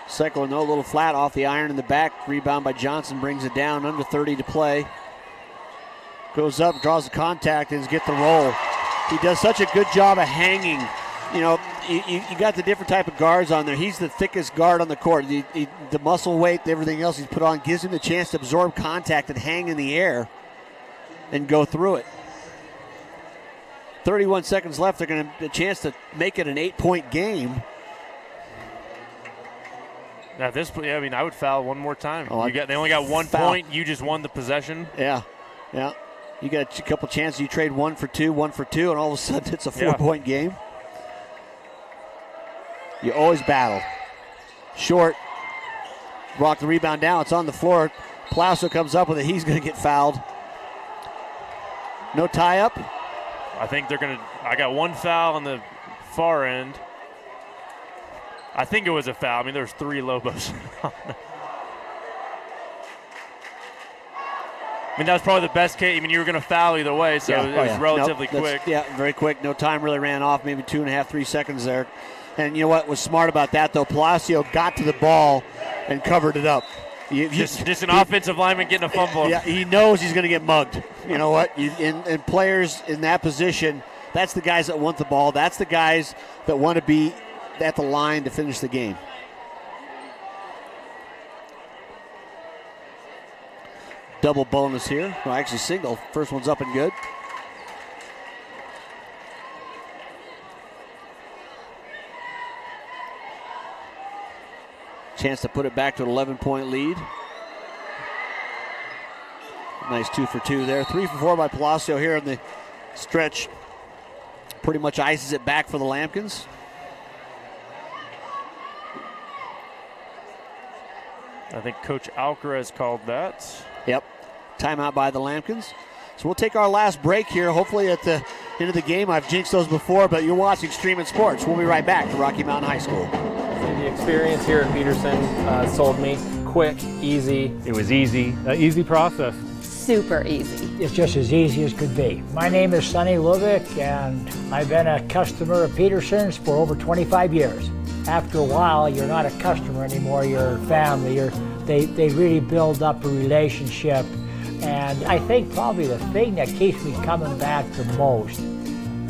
Second one, a little flat off the iron in the back. Rebound by Johnson brings it down. Under 30 to play. Goes up, draws the contact, and gets the roll. He does such a good job of hanging. You know, you got the different type of guards on there. He's the thickest guard on the court. The muscle weight, everything else he's put on gives him the chance to absorb contact and hang in the air and go through it. 31 seconds left. They're going to have a chance to make it an 8-point game. Now I mean, I would foul one more time. Oh, they only got 1 point. You just won the possession. Yeah. You got a couple chances. You trade 1 for 2, and all of a sudden it's a 4-point game. You always battle. Short. Rock the rebound down. It's on the floor. Plasso comes up with it. He's going to get fouled. No tie-up. I think they're going to – I got one foul on the far end. I think it was a foul. I mean, there's 3 Lobos. I mean, that was probably the best case. I mean, you were going to foul either way, so it was relatively quick. Very quick. No time really ran off, maybe 2.5, 3 seconds there. And you know what was smart about that, though? Palacio got to the ball and covered it up. Just an offensive lineman getting a fumble. Yeah, he knows he's going to get mugged. You know what? And players in that position, that's the guys that want the ball. That's the guys that want to be at the line to finish the game. Double bonus here. Well, actually single. First one's up and good. Chance to put it back to an 11-point lead. Nice 2 for 2 there. 3 for 4 by Palacio here in the stretch. Pretty much ices it back for the Lampkins. I think Coach Alcaraz called that. Yep. Timeout by the Lampkins. So we'll take our last break here. Hopefully at the end of the game. I've jinxed those before, but you're watching Streaming Sports. We'll be right back to Rocky Mountain High School. The experience here at Pedersen sold me. Quick, easy. It was easy. Easy process. Super easy. It's just as easy as could be. My name is Sonny Lubick, and I've been a customer of Pedersen's for over 25 years. After a while, you're not a customer anymore, you're family. They really build up a relationship. And I think probably the thing that keeps me coming back the most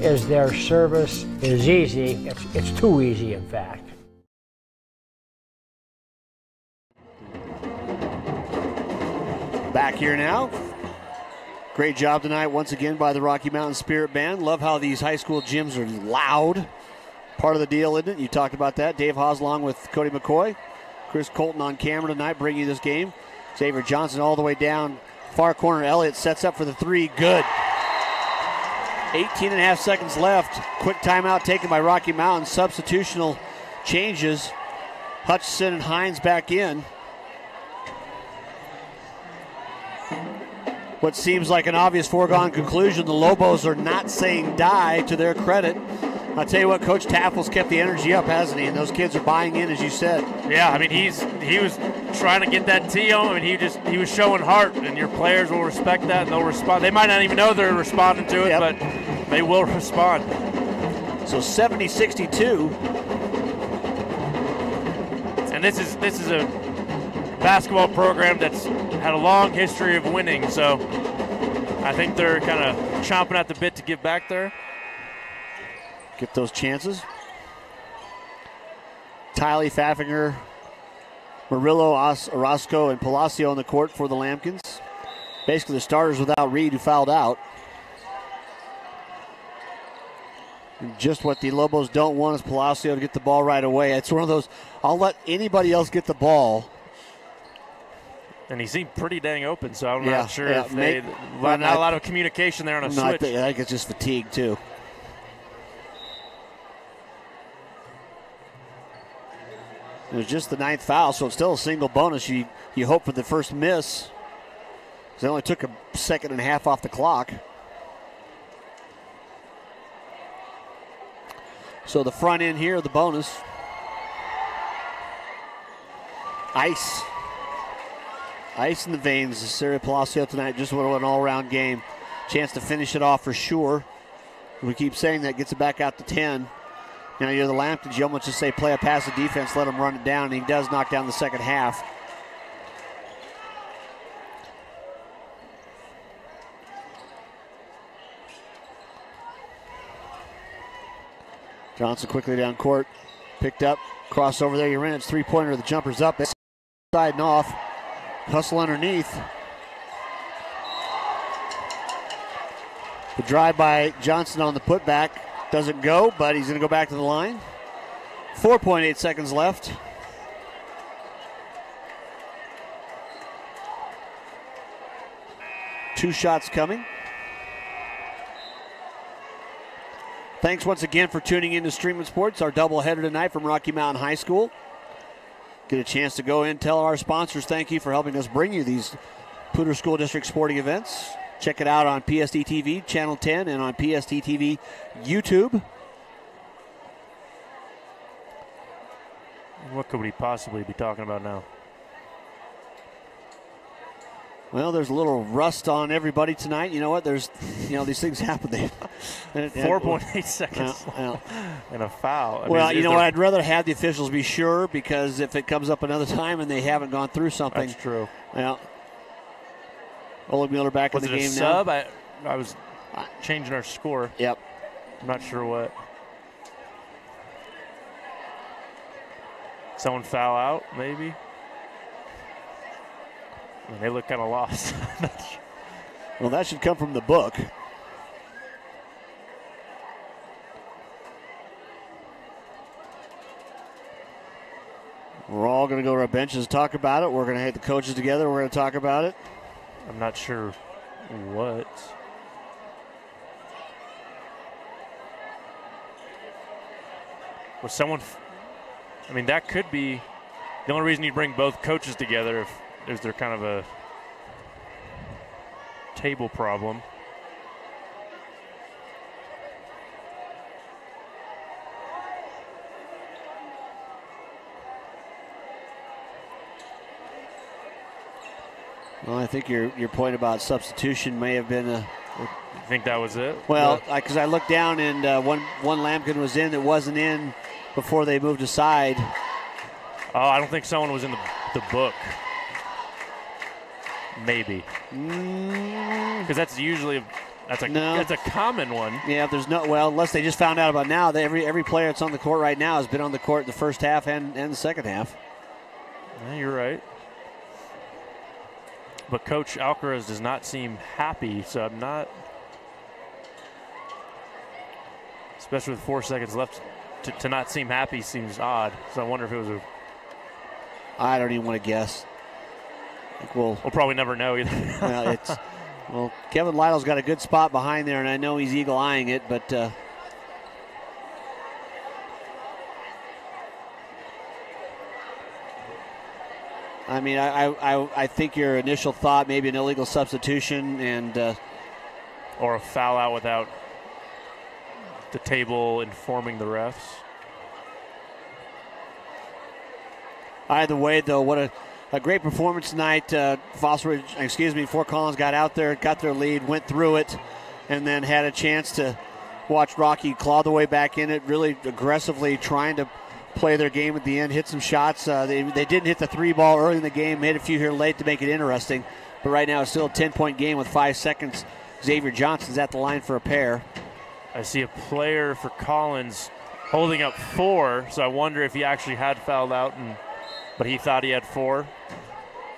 is their service is easy. It's too easy, in fact. Back here now. Great job tonight once again by the Rocky Mountain Spirit Band. Love how these high school gyms are loud. Part of the deal, isn't it? You talked about that. Dave Haase along with Cody McCoy. Chris Colton on camera tonight bringing you this game. Xavier Johnson all the way down. Far corner, Elliott sets up for the 3. Good. 18.5 seconds left. Quick timeout taken by Rocky Mountain. Substitutional changes. Hutchison and Hines back in. What seems like an obvious foregone conclusion, the Lobos are not saying die, to their credit. I'll tell you what, Coach Taffels kept the energy up, hasn't he? And those kids are buying in, as you said. Yeah, I mean, he was trying to get that tee on. I mean, he was showing heart, and your players will respect that, and they'll respond. They might not even know they're responding to it, but they will respond. So 70-62. And this is a basketball program that's had a long history of winning, so I think they're kind of chomping at the bit to get back there. Get those chances. Tiley, Pfaffinger, Murillo, Orozco, and Palacio on the court for the Lampkins. Basically the starters without Reed, who fouled out. And just what the Lobos don't want is Palacio to get the ball right away. It's one of those, I'll let anybody else get the ball. And he seemed pretty dang open, so I'm not sure if not a lot of communication there on a switch. I think it's just fatigue, too. It was just the 9th foul, so it's still a single bonus. You hope for the first miss. They only took a 1.5 seconds off the clock. So the front end here, the bonus. Ice in the veins. Sarah Palacio tonight, just what an all-around game. Chance to finish it off for sure. We keep saying that, gets it back out to 10. Now you're the Lampkins, you almost just say play a passive defense, let him run it down, and he does knock down the second half. Johnson quickly down court. Picked up. Crossover there. Urinov's three-pointer. The jumper's up. Side and off. Hustle underneath. The drive by Johnson on the putback doesn't go, but he's going to go back to the line. 4.8 seconds left. Two shots coming. Thanks once again for tuning in to Streaming Sports, our doubleheader tonight from Rocky Mountain High School. Get a chance to go in and tell our sponsors thank you for helping us bring you these Poudre School District sporting events. Check it out on PSD TV, Channel 10, and on PSD TV YouTube. What could we possibly be talking about now? Well, there's a little rust on everybody tonight. You know what? These things happen. 4.8 seconds and a foul. You know what? I'd rather have the officials be sure, because if it comes up another time and they haven't gone through something. That's true. Well, Oleg Mueller back in the game now. Was it a sub? I was changing our score. Yep. I'm not sure what. Someone foul out, maybe? They look kind of lost. Well, that should come from the book. We're all going to go to our benches and talk about it. We're going to hit the coaches together. We're going to talk about it. I'm not sure what. Was someone... that could be the only reason you bring both coaches together if there kind of a table problem. Well, I think your point about substitution may have been a... You think that was it? Well, because I looked down and one Lampkin was in that wasn't in before they moved aside. Oh, I don't think someone was in the book. Maybe. Because that's usually that's a common one. Yeah, there's no, well, unless they just found out about now. Every player that's on the court right now has been on the court the first half and the second half. Yeah, you're right. But Coach Alcaraz does not seem happy, so I'm not, especially with 4 seconds left, to not seem happy seems odd. So I wonder if it was I don't even want to guess. I think we'll probably never know either. Kevin Lytle's got a good spot behind there, and I know he's eagle-eyeing it, but I think your initial thought maybe an illegal substitution and or a foul out without the table informing the refs. Either way, though, what a great performance tonight. Fort Collins got out there, got their lead, went through it, and then had a chance to watch Rocky claw the way back in it, really aggressively trying to play their game at the end, hit some shots. They didn't hit the three ball early in the game, hit a few here late to make it interesting. But right now it's still a 10-point game with 5 seconds. Xavier Johnson's at the line for a pair. I see a player for Collins holding up 4, so I wonder if he actually had fouled out, but he thought he had 4.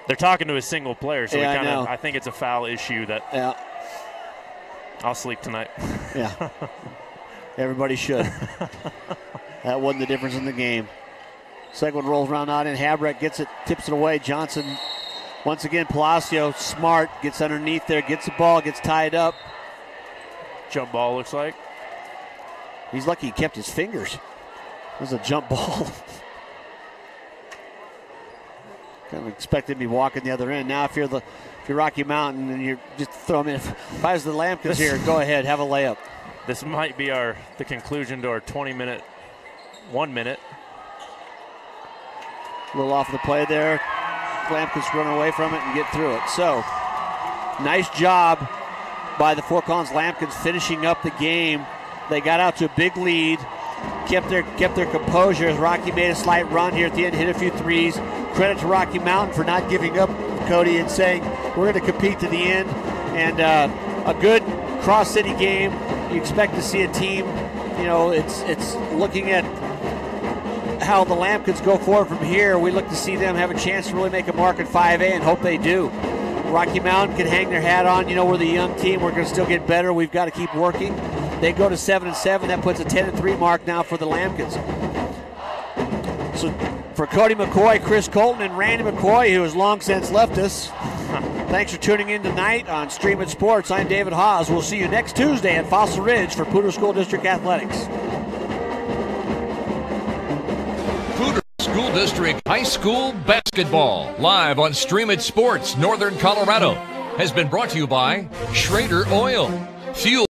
They're talking to a single player, so I think it's a foul issue that I'll sleep tonight. Yeah, everybody should. That wasn't the difference in the game. Second one rolls around out in. Habrek gets it, tips it away. Johnson, once again, Palacio, smart, gets underneath there, gets the ball, gets tied up. Jump ball, looks like. He's lucky he kept his fingers. It was a jump ball. Kind of expected to be walking the other end. Now, if you're Rocky Mountain and you're just throw him in. If I was the Lampkins here, go ahead, have a layup. This might be the conclusion to our 20-minute, 1 minute. A little off the play there. Lampkins run away from it and get through it. So, nice job by the Fort Collins Lampkins finishing up the game. They got out to a big lead, kept their composure as Rocky made a slight run here at the end, hit a few threes. Credit to Rocky Mountain for not giving up, Cody, and saying we're going to compete to the end. And a good cross-city game. You expect to see a team it's looking at how the Lambkins go forward from here. We look to see them have a chance to really make a mark at 5A and hope they do. Rocky Mountain can hang their hat on. We're the young team. We're going to still get better. We've got to keep working. They go to 7-7. That puts a 10-3 mark now for the Lambkins. So for Cody McCoy, Chris Colton, and Randy McCoy, who has long since left us, thanks for tuning in tonight on Stream It Sports. I'm David Haase. We'll see you next Tuesday at Fossil Ridge for Poudre School District Athletics. Poudre School District High School Basketball, live on Stream It Sports, Northern Colorado, has been brought to you by Schrader Oil. Fuel